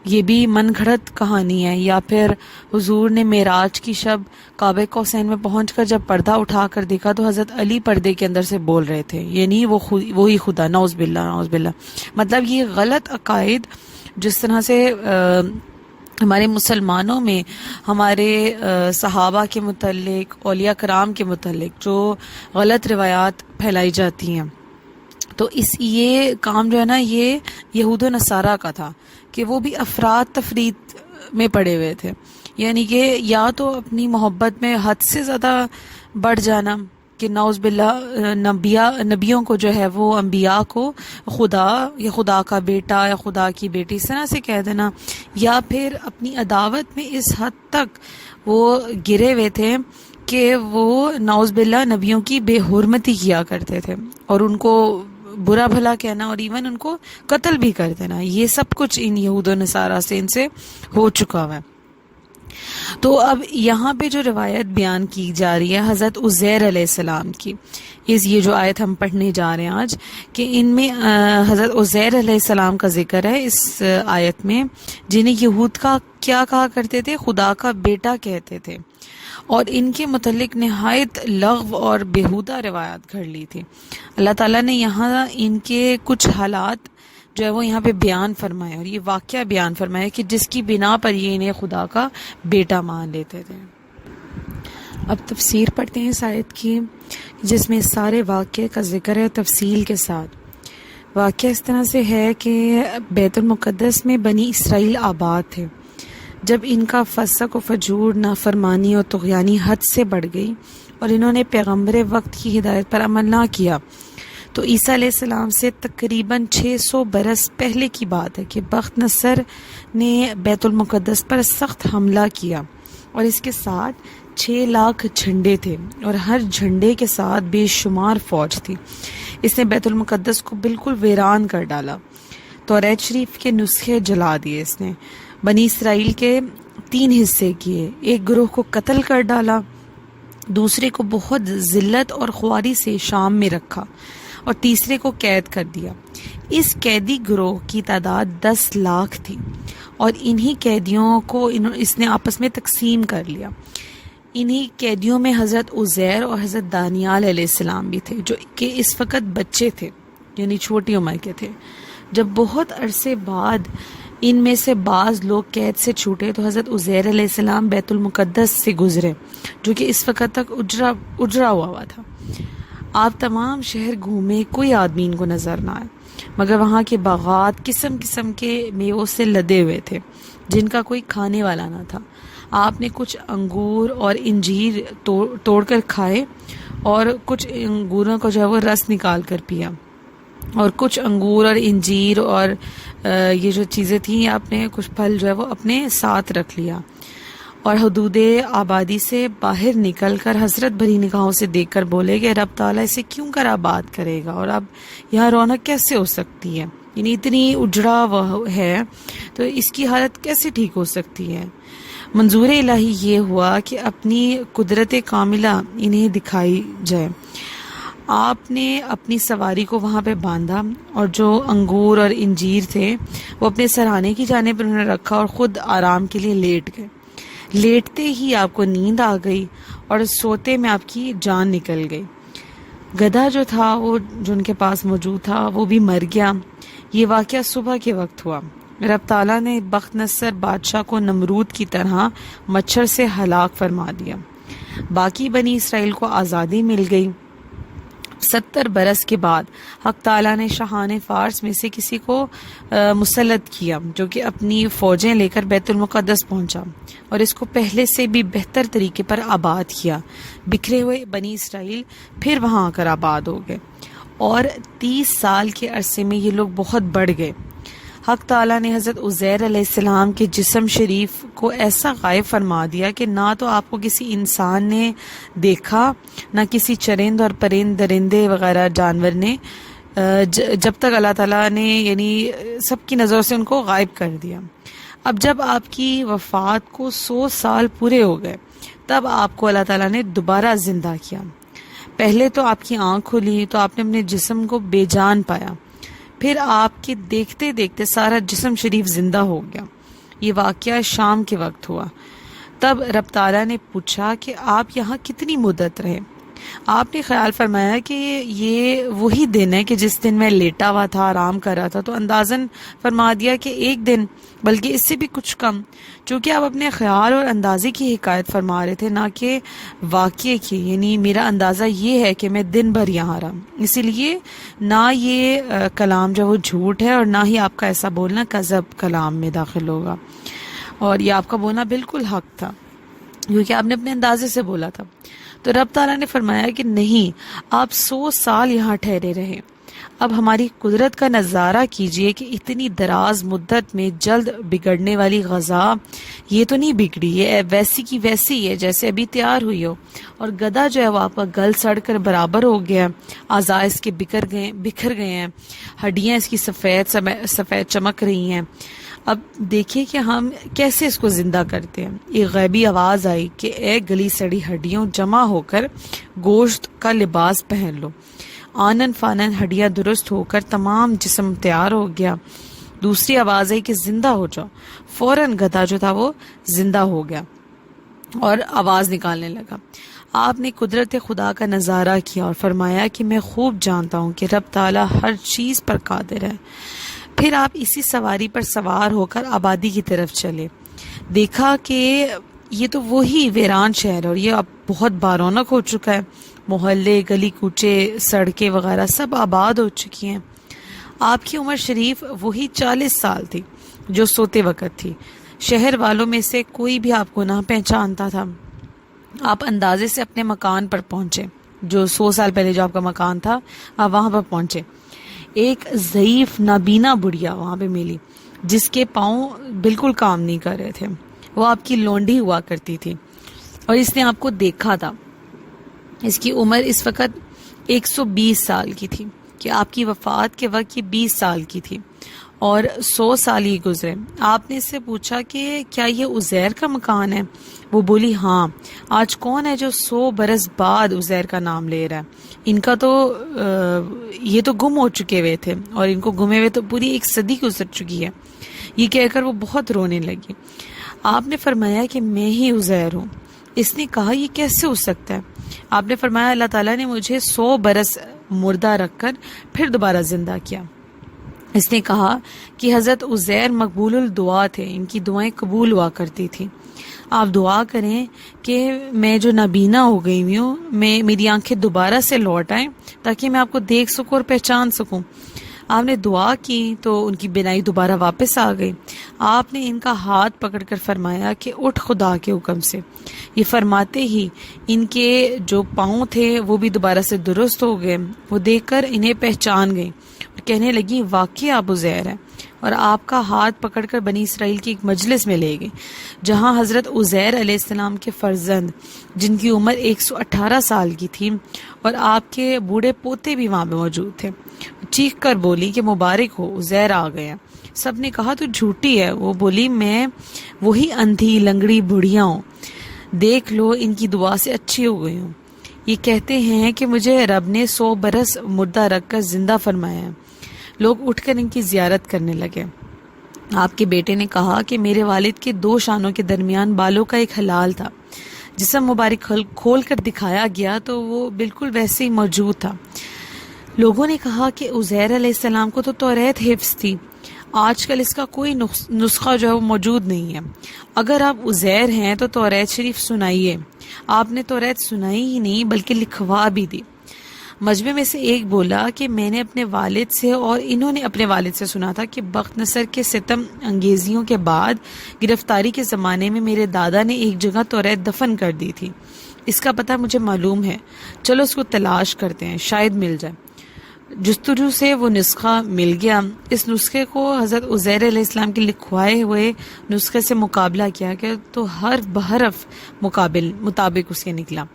یہ بھی من گھڑت کہانی ہے۔ یا پھر حضور نے معراج کی شب کعبہ قوسین میں پہنچ کر جب پردہ اٹھا کر دیکھا تو حضرت علی پردے کے اندر سے بول رہے تھے، یعنی وہی خدا، نعوذ باللہ نعوذ باللہ۔ مطلب یہ غلط عقائد جس طرح سے ہمارے مسلمانوں میں ہمارے صحابہ کے متعلق، اولیاء کرام کے متعلق جو غلط روایات پھیلائی جاتی ہیں، تو یہ کام جو ہے نا یہ یہود و نصارہ کا تھا کہ وہ بھی افراد تفرید میں پڑے ہوئے تھے، یعنی کہ یا تو اپنی محبت میں حد سے زیادہ بڑھ جانا کہ نعوذ باللہ نبیوں کو جو ہے وہ انبیاء کو خدا یا خدا کا بیٹا یا خدا کی بیٹی اس طرح سے کہہ دینا، یا پھر اپنی عداوت میں اس حد تک وہ گرے ہوئے تھے کہ وہ نعوذ باللہ نبیوں کی بے حرمتی کیا کرتے تھے اور ان کو برا بھلا کہنا اور ایون ان کو قتل بھی کر دینا۔ یہ سب کچھ ان یہود و نصارہ سے ان سے ہو چکا ہوا ہے۔ تو اب یہاں پہ جو روایت بیان کی جا رہی ہے حضرت عزیر علیہ السلام کی، یہ جو آیت ہم پڑھنے جا رہے ہیں آج، کہ ان میں حضرت عزیر علیہ السلام کا ذکر ہے اس آیت میں، جنہیں یہود کا کیا کہا کرتے تھے؟ خدا کا بیٹا کہتے تھے، اور ان کے متعلق نہایت لغو اور بیہودہ روایات گھڑ لی تھی۔ اللہ تعالیٰ نے یہاں ان کے کچھ حالات جو ہے وہ یہاں پہ بیان فرمائے اور یہ واقعہ بیان فرمائے کہ جس کی بنا پر یہ انہیں خدا کا بیٹا مان لیتے تھے۔ اب تفسیر پڑھتے ہیں اس آیت کی جس میں سارے واقعے کا ذکر ہے تفصیل کے ساتھ۔ واقعہ اس طرح سے ہے کہ بیت المقدس میں بنی اسرائیل آباد تھے۔ جب ان کا فسق و فجور، نافرمانی اور طغیانی حد سے بڑھ گئی اور انہوں نے پیغمبر وقت کی ہدایت پر عمل نہ کیا، تو عیسیٰ علیہ السلام سے تقریباً 600 برس پہلے کی بات ہے کہ بخت نصر نے بیت المقدس پر سخت حملہ کیا، اور اس کے ساتھ 6 لاکھ جھنڈے تھے اور ہر جھنڈے کے ساتھ بے شمار فوج تھی۔ اس نے بیت المقدس کو بالکل ویران کر ڈالا، توریت شریف کے نسخے جلا دیے، اس نے بنی اسرائیل کے 3 حصے کیے، ایک گروہ کو قتل کر ڈالا، دوسرے کو بہت ذلت اور خواری سے شام میں رکھا اور تیسرے کو قید کر دیا۔ اس قیدی گروہ کی تعداد 10 لاکھ تھی اور انہی قیدیوں کو اس نے آپس میں تقسیم کر لیا۔ انہی قیدیوں میں حضرت عزیر اور حضرت دانیال علیہ السلام بھی تھے جو کہ اس وقت بچے تھے، یعنی چھوٹی عمر کے تھے۔ جب بہت عرصے بعد ان میں سے بعض لوگ قید سے چھوٹے تو حضرت عزیر علیہ السلام بیت المقدس سے گزرے جو کہ اس وقت تک اجڑا ہوا تھا۔ آپ تمام شہر گھومے، کوئی آدمی ان کو نظر نہ آئے، مگر وہاں کے باغات قسم قسم کے میووں سے لدے ہوئے تھے جن کا کوئی کھانے والا نہ تھا۔ آپ نے کچھ انگور اور انجیر توڑ کر کھائے اور کچھ انگوروں کا جو ہے وہ رس نکال کر پیا، اور کچھ انگور اور انجیر اور یہ جو چیزیں تھیں آپ نے کچھ پھل جو ہے وہ اپنے ساتھ رکھ لیا، اور حدود آبادی سے باہر نکل کر حسرت بھری نگاہوں سے دیکھ کر بولے کہ رب تعالیٰ اسے کیوں کر آباد کرے گا، اور اب یہاں رونق کیسے ہو سکتی ہے، یعنی اتنی اجڑا ہے تو اس کی حالت کیسے ٹھیک ہو سکتی ہے۔ منظور الہی یہ ہوا کہ اپنی قدرت کاملہ انہیں دکھائی جائے۔ آپ نے اپنی سواری کو وہاں پہ باندھا اور جو انگور اور انجیر تھے وہ اپنے سرہانے کی جانب انہوں نے رکھا اور خود آرام کے لیے لیٹ گئے۔ لیٹتے ہی آپ کو نیند آ گئی اور سوتے میں آپ کی جان نکل گئی۔ گدھا جو تھا وہ جو ان کے پاس موجود تھا وہ بھی مر گیا۔ یہ واقعہ صبح کے وقت ہوا۔ رب تعالیٰ نے بخت نصر بادشاہ کو نمرود کی طرح مچھر سے ہلاک فرما دیا۔ باقی بنی اسرائیل کو آزادی مل گئی۔ 70 برس کے بعد حق تعالیٰ نے شاہان فارس میں سے کسی کو مسلط کیا جو کہ اپنی فوجیں لے کر بیت المقدس پہنچا اور اس کو پہلے سے بھی بہتر طریقے پر آباد کیا۔ بکھرے ہوئے بنی اسرائیل پھر وہاں آ کر آباد ہو گئے اور 30 سال کے عرصے میں یہ لوگ بہت بڑھ گئے۔ حق تعالیٰ نے حضرت عزیر علیہ السلام کے جسم شریف کو ایسا غائب فرما دیا کہ نہ تو آپ کو کسی انسان نے دیکھا نہ کسی چرند اور پرند درندے وغیرہ جانور نے، جب تک اللہ تعالیٰ نے یعنی سب کی نظروں سے ان کو غائب کر دیا۔ اب جب آپ کی وفات کو 100 سال پورے ہو گئے تب آپ کو اللہ تعالیٰ نے دوبارہ زندہ کیا۔ پہلے تو آپ کی آنکھ کھلی تو آپ نے اپنے جسم کو بے جان پایا، پھر آپ کے دیکھتے دیکھتے سارا جسم شریف زندہ ہو گیا۔ یہ واقعہ شام کے وقت ہوا۔ تب رب تعالیٰ نے پوچھا کہ آپ یہاں کتنی مدت رہے؟ آپ نے خیال فرمایا کہ یہ وہی دن ہے کہ جس دن میں لیٹا ہوا تھا، آرام کر رہا تھا، تو اندازاً فرما دیا کہ 1 دن، بلکہ اس سے بھی کچھ کم، چونکہ آپ اپنے خیال اور اندازے کی حکایت فرما رہے تھے نہ کہ واقعے کی۔ یعنی میرا اندازہ یہ ہے کہ میں دن بھر یہاں رہا، اسی لیے نہ یہ کلام جو وہ جھوٹ ہے اور نہ ہی آپ کا ایسا بولنا کذب کلام میں داخل ہوگا، اور یہ آپ کا بولنا بالکل حق تھا کیونکہ آپ نے اپنے اندازے سے بولا تھا۔ تو رب تعالیٰ نے فرمایا کہ نہیں، آپ 100 سال یہاں ٹھہرے رہے۔ اب ہماری قدرت کا نظارہ کیجئے کہ اتنی دراز مدت میں جلد بگڑنے والی غذا یہ تو نہیں بگڑی، یہ ویسی کی ویسی ہے جیسے ابھی تیار ہوئی ہو، اور گدھا جو ہے وہ آپ کا گل سڑ کر برابر ہو گیا، اعضاء اس کے بکھر گئے ہیں، ہڈیاں اس کی سفید چمک رہی ہیں۔ اب دیکھیے کہ ہم کیسے اس کو زندہ کرتے ہیں۔ ایک غیبی آواز آئی کہ اے گلی سڑی ہڈیوں، جمع ہو کر گوشت کا لباس پہن لو۔ آنن فانن ہڈیاں درست ہو کر تمام جسم تیار ہو گیا۔ دوسری آواز آئی کہ زندہ ہو جاؤ۔ فوراً گدھا جو تھا وہ زندہ ہو گیا اور آواز نکالنے لگا۔ آپ نے قدرت خدا کا نظارہ کیا اور فرمایا کہ میں خوب جانتا ہوں کہ رب تعالیٰ ہر چیز پر قادر ہے۔ پھر آپ اسی سواری پر سوار ہو کر آبادی کی طرف چلے۔ دیکھا کہ یہ تو وہی ویران شہر ہے اور یہ اب بہت بارونق ہو چکا ہے، محلے، گلی کوچے، سڑکیں وغیرہ سب آباد ہو چکی ہیں۔ آپ کی عمر شریف وہی 40 سال تھی جو سوتے وقت تھی۔ شہر والوں میں سے کوئی بھی آپ کو نہ پہچانتا تھا۔ آپ اندازے سے اپنے مکان پر پہنچے، جو 100 سال پہلے جو آپ کا مکان تھا آپ وہاں پر پہنچے۔ ایک ضعیف نابینا بڑھیا وہاں پہ ملی جس کے پاؤں بالکل کام نہیں کر رہے تھے۔ وہ آپ کی لونڈی ہوا کرتی تھی اور اس نے آپ کو دیکھا تھا۔ اس کی عمر اس وقت 120 سال کی تھی کہ آپ کی وفات کے وقت یہ 20 سال کی تھی اور 100 سال ہی گزرے۔ آپ نے اس سے پوچھا کہ کیا یہ عزیر کا مکان ہے؟ وہ بولی ہاں۔ آج کون ہے جو 100 برس بعد عزیر کا نام لے رہا ہے؟ ان کا تو یہ تو گم ہو چکے ہوئے تھے اور ان کو گمے ہوئے تو پوری 1 صدی گزر چکی ہے۔ یہ کہہ کر وہ بہت رونے لگی۔ آپ نے فرمایا کہ میں ہی عزیر ہوں۔ اس نے کہا یہ کیسے ہو سکتا ہے؟ آپ نے فرمایا اللہ تعالیٰ نے مجھے 100 برس مردہ رکھ کر پھر دوبارہ زندہ کیا۔ اس نے کہا کہ حضرت عزیر مقبول الدعا تھے، ان کی دعائیں قبول ہوا کرتی تھیں۔ آپ دعا کریں کہ میں جو نابینا ہو گئی ہوں میری آنکھیں دوبارہ سے لوٹ آئیں تاکہ میں آپ کو دیکھ سکوں اور پہچان سکوں۔ آپ نے دعا کی تو ان کی بینائی دوبارہ واپس آ گئی۔ آپ نے ان کا ہاتھ پکڑ کر فرمایا کہ اٹھ خدا کے حکم سے۔ یہ فرماتے ہی ان کے جو پاؤں تھے وہ بھی دوبارہ سے درست ہو گئے۔ وہ دیکھ کر انہیں پہچان گئی اور کہنے لگی واقعی آپ عزیر ہیں، اور آپ کا ہاتھ پکڑ کر بنی اسرائیل کی ایک مجلس میں لے گئی جہاں حضرت عزیر علیہ السلام کے فرزند جن کی عمر 118 سال کی تھی اور آپ کے بوڑھے پوتے بھی وہاں پہ موجود تھے۔ چیخ کر بولی کہ مبارک ہو، عزیر آ گئے ہیں۔ سب نے کہا تو جھوٹی ہے. وہ بولی میں وہی اندھی لنگڑی بڑھیا ہوں, دیکھ لو ان کی دعا سے اچھی ہو گئی ہوں. یہ کہتے ہیں کہ مجھے رب نے 100 برس مردہ رکھ کر زندہ فرمایا ہے. لوگ اٹھ کر ان کی زیارت کرنے لگے. آپ کے بیٹے نے کہا کہ میرے والد کے 2 شانوں کے درمیان بالوں کا ایک حلال تھا. جسم مبارک کھول کر دکھایا گیا تو وہ بالکل ویسے ہی موجود تھا. لوگوں نے کہا کہ عزیر علیہ السلام کو تو توریت حفظ تھی, آج کل اس کا کوئی نسخہ جو ہے وہ موجود نہیں ہے. اگر آپ عزیر ہیں تو توریت شریف سنائیے. آپ نے توریت سنائی ہی نہیں بلکہ لکھوا بھی دی. مجمع میں سے ایک بولا کہ میں نے اپنے والد سے اور انہوں نے اپنے والد سے سنا تھا کہ بخت نصر کے ستم انگیزیوں کے بعد گرفتاری کے زمانے میں میرے دادا نے ایک جگہ توریت دفن کر دی تھی. اس کا پتہ مجھے معلوم ہے, چلو اس کو تلاش کرتے ہیں, شاید مل جائے. جستجو سے وہ نسخہ مل گیا. اس نسخے کو حضرت عزیر علیہ السلام کے لکھوائے ہوئے نسخے سے مقابلہ کیا گیا تو حرف بحرف مطابق اس کے نکلا.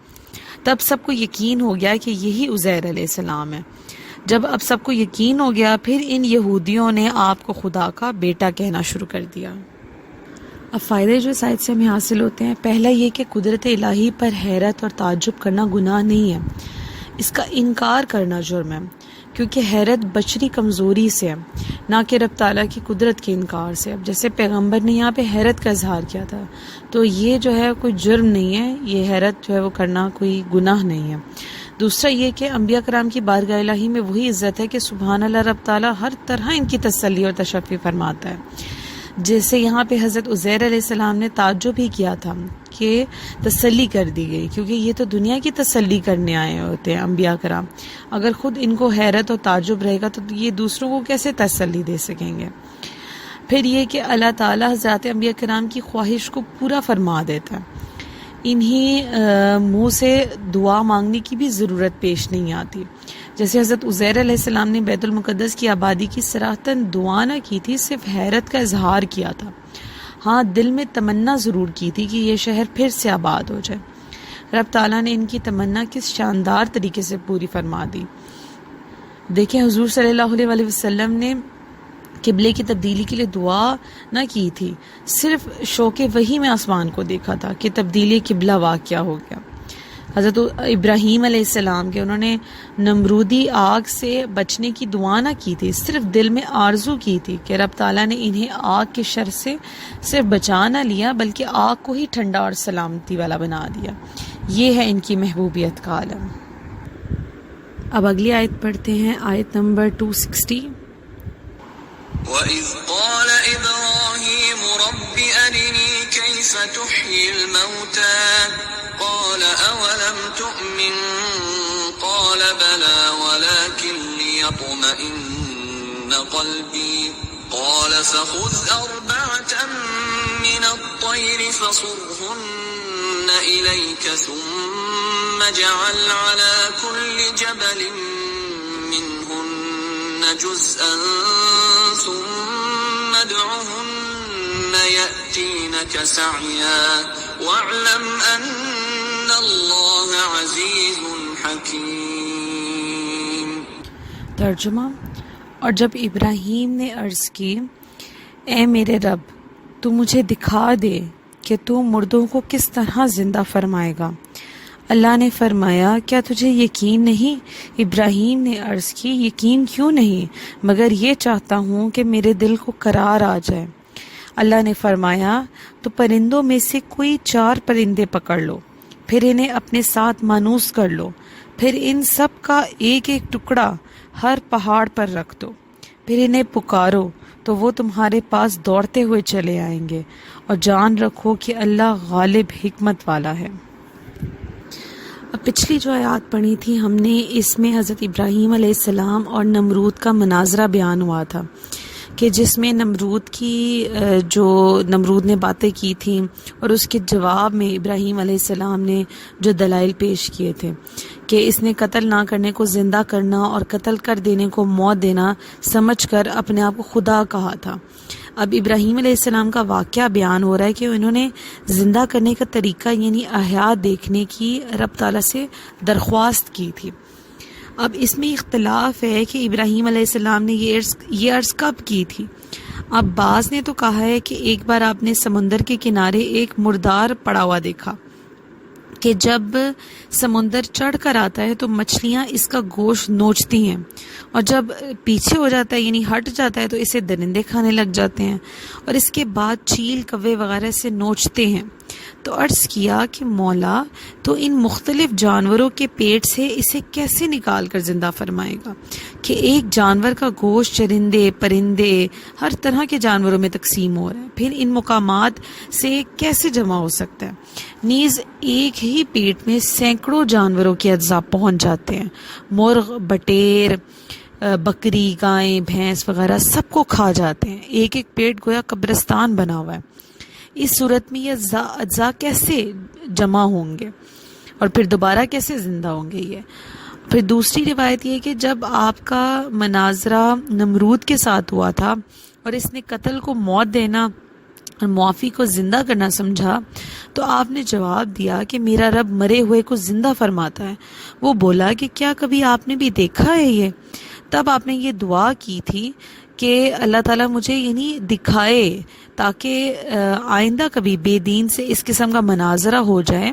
تب سب کو یقین ہو گیا کہ یہی عزیر علیہ السلام ہے. جب اب سب کو یقین ہو گیا پھر ان یہودیوں نے آپ کو خدا کا بیٹا کہنا شروع کر دیا. اب فائدے جو اس آیت سے ہمیں حاصل ہوتے ہیں, پہلا یہ کہ قدرت الہی پر حیرت اور تعجب کرنا گناہ نہیں ہے, اس کا انکار کرنا جرم ہے, کیونکہ حیرت بشری کمزوری سے ہے نہ کہ رب تعالیٰ کی قدرت کے انکار سے. اب جیسے پیغمبر نے یہاں پہ حیرت کا اظہار کیا تھا تو یہ جو ہے کوئی جرم نہیں ہے, یہ حیرت جو ہے وہ کرنا کوئی گناہ نہیں ہے. دوسرا یہ کہ انبیاء کرام کی بارگاہ الہی میں وہی عزت ہے کہ سبحان اللہ, رب تعالیٰ ہر طرح ان کی تسلی اور تشفی فرماتا ہے. جیسے یہاں پہ حضرت عزیر علیہ السلام نے تعجب ہی کیا تھا کہ تسلی کر دی گئی, کیونکہ یہ تو دنیا کی تسلی کرنے آئے ہوتے ہیں انبیاء کرام. اگر خود ان کو حیرت اور تعجب رہے گا تو یہ دوسروں کو کیسے تسلی دے سکیں گے. پھر یہ کہ اللہ تعالیٰ حضرات انبیاء کرام کی خواہش کو پورا فرما دیتا ہے, انہی منہ سے دعا مانگنے کی بھی ضرورت پیش نہیں آتی. جیسے حضرت عزیر علیہ السلام نے بیت المقدس کی آبادی کی صراحتاً دعا نہ کی تھی, صرف حیرت کا اظہار کیا تھا. ہاں دل میں تمنا ضرور کی تھی کہ یہ شہر پھر سے آباد ہو جائے. رب تعالیٰ نے ان کی تمنا کس شاندار طریقے سے پوری فرما دی. دیکھیں حضور صلی اللہ علیہ وسلم نے قبلے کی تبدیلی کے لیے دعا نہ کی تھی, صرف شوق وحی میں آسمان کو دیکھا تھا کہ تبدیلی قبلہ واقعہ ہو گیا. حضرت ابراہیم علیہ السلام کے انہوں نے نمرودی آگ سے بچنے کی دعا نہ کی تھی, صرف دل میں آرزو کی تھی کہ رب تعالیٰ نے انہیں آگ کے شر سے صرف بچا نہ لیا بلکہ آگ کو ہی ٹھنڈا اور سلامتی والا بنا دیا. یہ ہے ان کی محبوبیت کا عالم. اب اگلی آیت پڑھتے ہیں, آیت نمبر 260. وَإِذْ قَالَ إِبْرَاهِيمُ رَبِّ أَرِنِي كَيْفَ تُحْيِي الْمَوْتَى قَالَ أَوَلَمْ تُؤْمِنْ قَالَ بَلَى وَلَكِنْ لِيَطْمَئِنَّ قَلْبِي قَالَ فَخُذْ أَرْبَعَةً مِّنَ الطَّيْرِ فَصُرْهُنَّ إِلَيْكَ ثُمَّ اجْعَلْ عَلَى كُلِّ جَبَلٍ مِّنْهُنَّ جُزْءًا ثُمَّ ادْعُهُنَّ يَأْتِينَكَ سَعْيًا وَاعْلَمْ أَنَّ اللَّهَ عَزِيزٌ حَكِيمٌ. ترجمہ. اور جب ابراہیم نے عرض کی, اے میرے رب تو مجھے دکھا دے کہ تو مردوں کو کس طرح زندہ فرمائے گا. اللہ نے فرمایا, کیا تجھے یقین نہیں؟ ابراہیم نے عرض کی, یقین کیوں نہیں, مگر یہ چاہتا ہوں کہ میرے دل کو قرار آ جائے. اللہ نے فرمایا, تو پرندوں میں سے کوئی 4 پرندے پکڑ لو, پھر انہیں اپنے ساتھ مانوس کر لو, پھر ان سب کا ایک ایک ٹکڑا ہر پہاڑ پر رکھ دو, پھر انہیں پکارو تو وہ تمہارے پاس دوڑتے ہوئے چلے آئیں گے, اور جان رکھو کہ اللہ غالب حکمت والا ہے. اب پچھلی جو آیات پڑھی تھی ہم نے, اس میں حضرت ابراہیم علیہ السلام اور نمرود کا مناظرہ بیان ہوا تھا کہ جس میں نمرود نے باتیں کی تھیں اور اس کے جواب میں ابراہیم علیہ السلام نے جو دلائل پیش کیے تھے کہ اس نے قتل نہ کرنے کو زندہ کرنا اور قتل کر دینے کو موت دینا سمجھ کر اپنے آپ کو خدا کہا تھا. اب ابراہیم علیہ السلام کا واقعہ بیان ہو رہا ہے کہ انہوں نے زندہ کرنے کا طریقہ یعنی احیاء دیکھنے کی رب تعالیٰ سے درخواست کی تھی. اب اس میں اختلاف ہے کہ ابراہیم علیہ السلام نے یہ عرض کب کی تھی. اب بعض نے تو کہا ہے کہ ایک بار آپ نے سمندر کے کنارے ایک مردار پڑا ہوا دیکھا کہ جب سمندر چڑھ کر آتا ہے تو مچھلیاں اس کا گوشت نوچتی ہیں، اور جب پیچھے ہو جاتا ہے یعنی ہٹ جاتا ہے تو اسے درندے کھانے لگ جاتے ہیں، اور اس کے بعد چیل کوے وغیرہ سے نوچتے ہیں۔ تو عرض کیا کہ مولا تو ان مختلف جانوروں کے پیٹ سے اسے کیسے نکال کر زندہ فرمائے گا کہ ایک جانور کا گوشت چرندے پرندے ہر طرح کے جانوروں میں تقسیم ہو رہا ہے، پھر ان مقامات سے کیسے جمع ہو سکتا ہے؟ نیز ایک ہی پیٹ میں سینکڑوں جانوروں کے اجزاء پہنچ جاتے ہیں، مرغ بٹیر بکری گائیں بھینس وغیرہ سب کو کھا جاتے ہیں، ایک ایک پیٹ گویا قبرستان بنا ہوا ہے۔ اس صورت میں یہ اجزاء کیسے جمع ہوں گے اور پھر دوبارہ کیسے زندہ ہوں گے؟ یہ پھر دوسری روایت یہ کہ جب آپ کا مناظرہ نمرود کے ساتھ ہوا تھا اور اس نے قتل کو موت دینا اور معافی کو زندہ کرنا سمجھا تو آپ نے جواب دیا کہ میرا رب مرے ہوئے کو زندہ فرماتا ہے۔ وہ بولا کہ کیا کبھی آپ نے بھی دیکھا ہے یہ؟ تب آپ نے یہ دعا کی تھی کہ اللہ تعالیٰ مجھے یعنی دکھائے تاکہ آئندہ کبھی بے دین سے اس قسم کا مناظرہ ہو جائے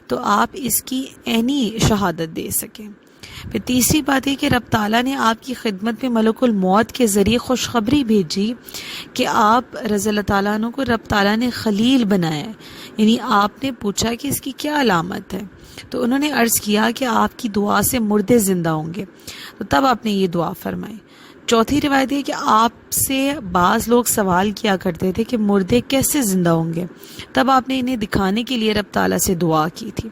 تو آپ اس کی عینی شہادت دے سکیں۔ پھر تیسری بات یہ کہ رب تعالیٰ نے آپ کی خدمت میں ملک الموت کے ذریعے خوشخبری بھیجی کہ آپ رضی اللہ تعالیٰ عنہ کو رب تعالیٰ نے خلیل بنایا ہے، یعنی آپ نے پوچھا کہ اس کی کیا علامت ہے تو انہوں نے عرض کیا کہ آپ کی دعا سے مردے زندہ ہوں گے، تو تب آپ نے یہ دعا فرمائی۔ چوتھی روایت ہے کہ آپ سے بعض لوگ سوال کیا کرتے تھے کہ مردے کیسے زندہ ہوں گے، تب آپ نے انہیں دکھانے کے لیے رب تعالیٰ سے دعا کی تھی۔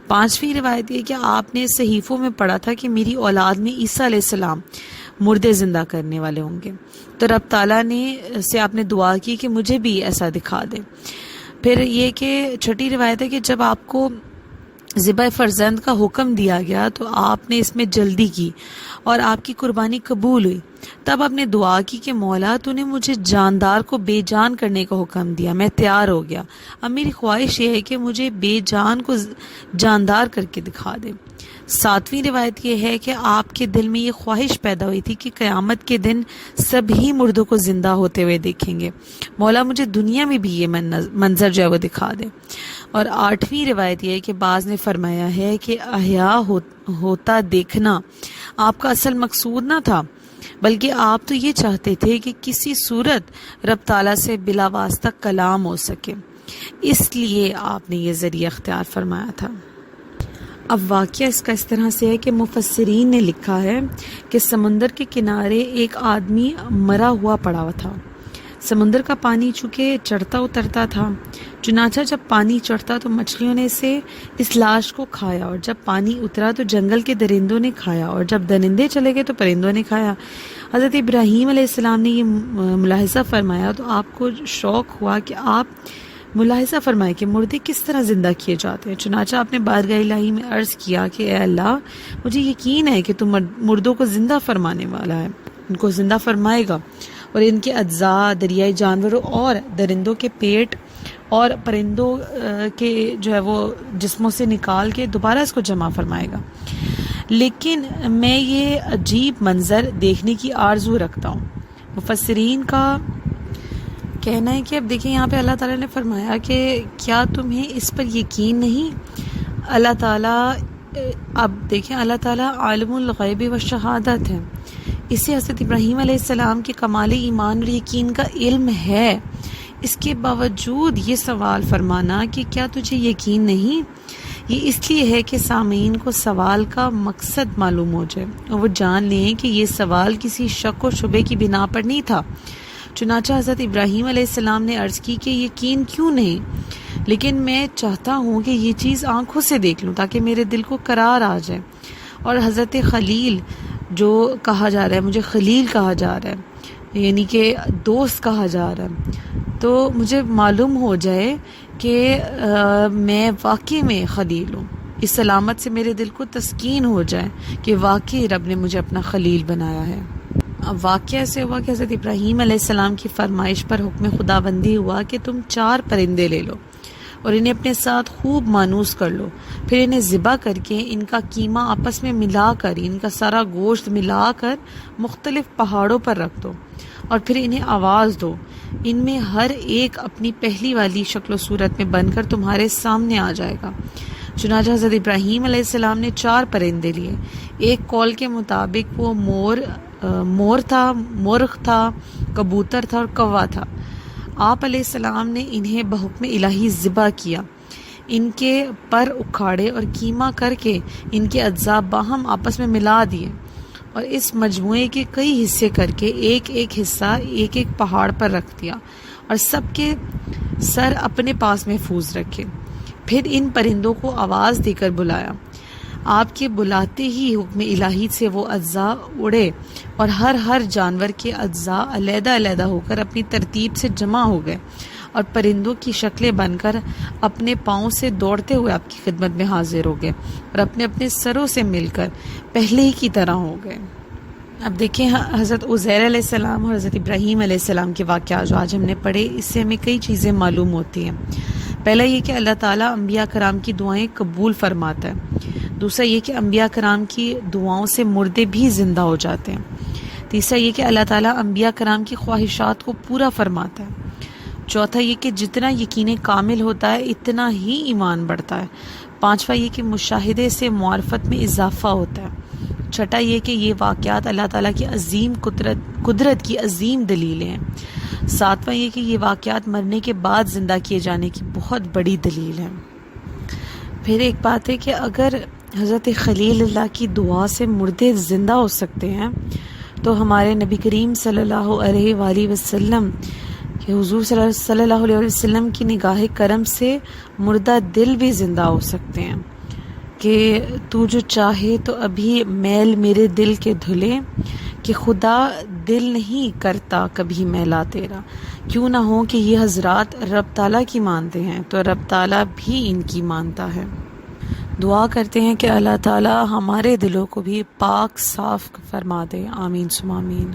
پانچویں روایت یہ کہ آپ نے صحیفوں میں پڑھا تھا کہ میری اولاد میں عیسیٰ علیہ السلام مردے زندہ کرنے والے ہوں گے، تو رب تعالیٰ نے سے آپ نے دعا کی کہ مجھے بھی ایسا دکھا دے۔ پھر یہ کہ چھٹی روایت ہے کہ جب آپ کو ذبح فرزند کا حکم دیا گیا تو آپ نے اس میں جلدی کی اور آپ کی قربانی قبول ہوئی، تب آپ نے دعا کی کہ مولا تو نے مجھے جاندار کو بے جان کرنے کا حکم دیا، میں تیار ہو گیا، اب میری خواہش یہ ہے کہ مجھے بے جان کو جاندار کر کے دکھا دے۔ ساتویں روایت یہ ہے کہ آپ کے دل میں یہ خواہش پیدا ہوئی تھی کہ قیامت کے دن سبھی مردوں کو زندہ ہوتے ہوئے دیکھیں گے، مولا مجھے دنیا میں بھی یہ منظر جو ہے وہ دکھا دے۔ اور آٹھویں روایت یہ ہے کہ بعض نے فرمایا ہے کہ احیاء ہوتا دیکھنا آپ کا اصل مقصود نہ تھا، بلکہ آپ تو یہ چاہتے تھے کہ کسی صورت رب تعالیٰ سے بلا واسطہ کلام ہو سکے، اس لیے آپ نے یہ ذریعہ اختیار فرمایا تھا۔ اب واقعہ اس کا اس طرح سے ہے کہ مفسرین نے لکھا ہے کہ سمندر کے کنارے ایک آدمی مرا ہوا پڑا ہوا تھا۔ سمندر کا پانی چونکہ چڑھتا اترتا تھا، چنانچہ جب پانی چڑھتا تو مچھلیوں نے اس لاش کو کھایا، اور جب پانی اترا تو جنگل کے درندوں نے کھایا، اور جب درندے چلے گئے تو پرندوں نے کھایا۔ حضرت ابراہیم علیہ السلام نے یہ ملاحظہ فرمایا تو آپ کو شوق ہوا کہ آپ ملاحظہ فرمائے کہ مردے کس طرح زندہ کیے جاتے ہیں۔ چنانچہ آپ نے بارگاہ الہی میں عرض کیا کہ اے اللہ، مجھے یقین ہے کہ تم مردوں کو زندہ فرمانے والا ہے، ان کو زندہ فرمائے گا، اور ان کے اجزاء دریائی جانوروں اور درندوں کے پیٹ اور پرندوں کے جو ہے وہ جسموں سے نکال کے دوبارہ اس کو جمع فرمائے گا، لیکن میں یہ عجیب منظر دیکھنے کی آرزو رکھتا ہوں۔ مفسرین کا کہنا ہے کہ اب دیکھیں یہاں پہ اللہ تعالیٰ نے فرمایا کہ کیا تمہیں اس پر یقین نہیں؟ اللہ تعالیٰ اب دیکھیں اللہ تعالیٰ عالم الغیب و شہادت ہے، اسے حضرت ابراہیم علیہ السلام کے کمال ایمان اور یقین کا علم ہے، اس کے باوجود یہ سوال فرمانا کہ کیا تجھے یقین نہیں، یہ اس لیے ہے کہ سامعین کو سوال کا مقصد معلوم ہو جائے اور وہ جان لیں کہ یہ سوال کسی شک و شبے کی بنا پر نہیں تھا۔ چنانچہ حضرت ابراہیم علیہ السلام نے عرض کی کہ یقین کیوں نہیں، لیکن میں چاہتا ہوں کہ یہ چیز آنکھوں سے دیکھ لوں تاکہ میرے دل کو قرار آ جائے۔ اور حضرت خلیل جو کہا جا رہا ہے، مجھے خلیل کہا جا رہا ہے، یعنی کہ دوست کہا جا رہا ہے، تو مجھے معلوم ہو جائے کہ میں واقعی میں خلیل ہوں، اس علامت سے میرے دل کو تسکین ہو جائے کہ واقعی رب نے مجھے اپنا خلیل بنایا ہے۔ اب واقعہ ایسے ہوا کہ حضرت ابراہیم علیہ السلام کی فرمائش پر حکم خدا بندی ہوا کہ تم 4 پرندے لے لو اور انہیں اپنے ساتھ خوب مانوس کر لو، پھر انہیں ذبح کر کے ان کا قیمہ آپس میں ملا کر، ان کا سارا گوشت ملا کر مختلف پہاڑوں پر رکھ دو، اور پھر انہیں آواز دو، ان میں ہر ایک اپنی پہلی والی شکل و صورت میں بن کر تمہارے سامنے آ جائے گا۔ چنانچہ حضرت ابراہیم علیہ السلام نے 4 پرندے لیے۔ ایک قول کے مطابق وہ مور تھا، مرغ تھا، کبوتر تھا اور کوا تھا۔ آپ علیہ السلام نے انہیں بحکم الہی ذبح کیا، ان کے پر اکھاڑے اور کیما کر کے ان کے اجزاء باہم آپس میں ملا دیے اور اس مجموعے کے کئی حصے کر کے ایک ایک حصہ ایک ایک پہاڑ پر رکھ دیا اور سب کے سر اپنے پاس محفوظ رکھے۔ پھر ان پرندوں کو آواز دے کر بلایا، آپ کے بلاتے ہی حکم الہی سے وہ اجزاء اڑے اور ہر جانور کے اجزاء علیحدہ علیحدہ ہو کر اپنی ترتیب سے جمع ہو گئے اور پرندوں کی شکلیں بن کر اپنے پاؤں سے دوڑتے ہوئے آپ کی خدمت میں حاضر ہو گئے اور اپنے اپنے سروں سے مل کر پہلے ہی کی طرح ہو گئے۔ اب دیکھیں حضرت عزیر علیہ السلام اور حضرت ابراہیم علیہ السلام کے واقعات جو آج ہم نے پڑھے، اس سے ہمیں کئی چیزیں معلوم ہوتی ہیں۔ پہلا یہ کہ اللہ تعالیٰ انبیاء کرام کی دعائیں قبول فرماتا ہے۔ دوسرا یہ کہ انبیاء کرام کی دعاؤں سے مردے بھی زندہ ہو جاتے ہیں۔ تیسرا یہ کہ اللہ تعالیٰ انبیاء کرام کی خواہشات کو پورا فرماتا ہے۔ چوتھا یہ کہ جتنا یقین کامل ہوتا ہے اتنا ہی ایمان بڑھتا ہے۔ پانچواں یہ کہ مشاہدے سے معرفت میں اضافہ ہوتا ہے۔ چھٹا یہ کہ یہ واقعات اللہ تعالیٰ کی عظیم قدرت کی عظیم دلیلیں ہیں۔ ساتواں یہ کہ یہ واقعات مرنے کے بعد زندہ کیے جانے کی بہت بڑی دلیل ہے۔ پھر ایک بات ہے کہ اگر حضرت خلیل اللہ کی دعا سے مردے زندہ ہو سکتے ہیں تو ہمارے نبی کریم صلی اللہ علیہ وآلہ وسلم کہ حضور صلی اللہ علیہ وسلم کی نگاہ کرم سے مردہ دل بھی زندہ ہو سکتے ہیں کہ تو جو چاہے تو ابھی میل میرے دل کے دھلے، کہ خدا دل نہیں کرتا کبھی میلا تیرا۔ کیوں نہ ہو کہ یہ حضرات رب تعالیٰ کی مانتے ہیں تو رب تعالیٰ بھی ان کی مانتا ہے۔ دعا کرتے ہیں کہ اللہ تعالیٰ ہمارے دلوں کو بھی پاک صاف فرما دے، آمین ثم آمین۔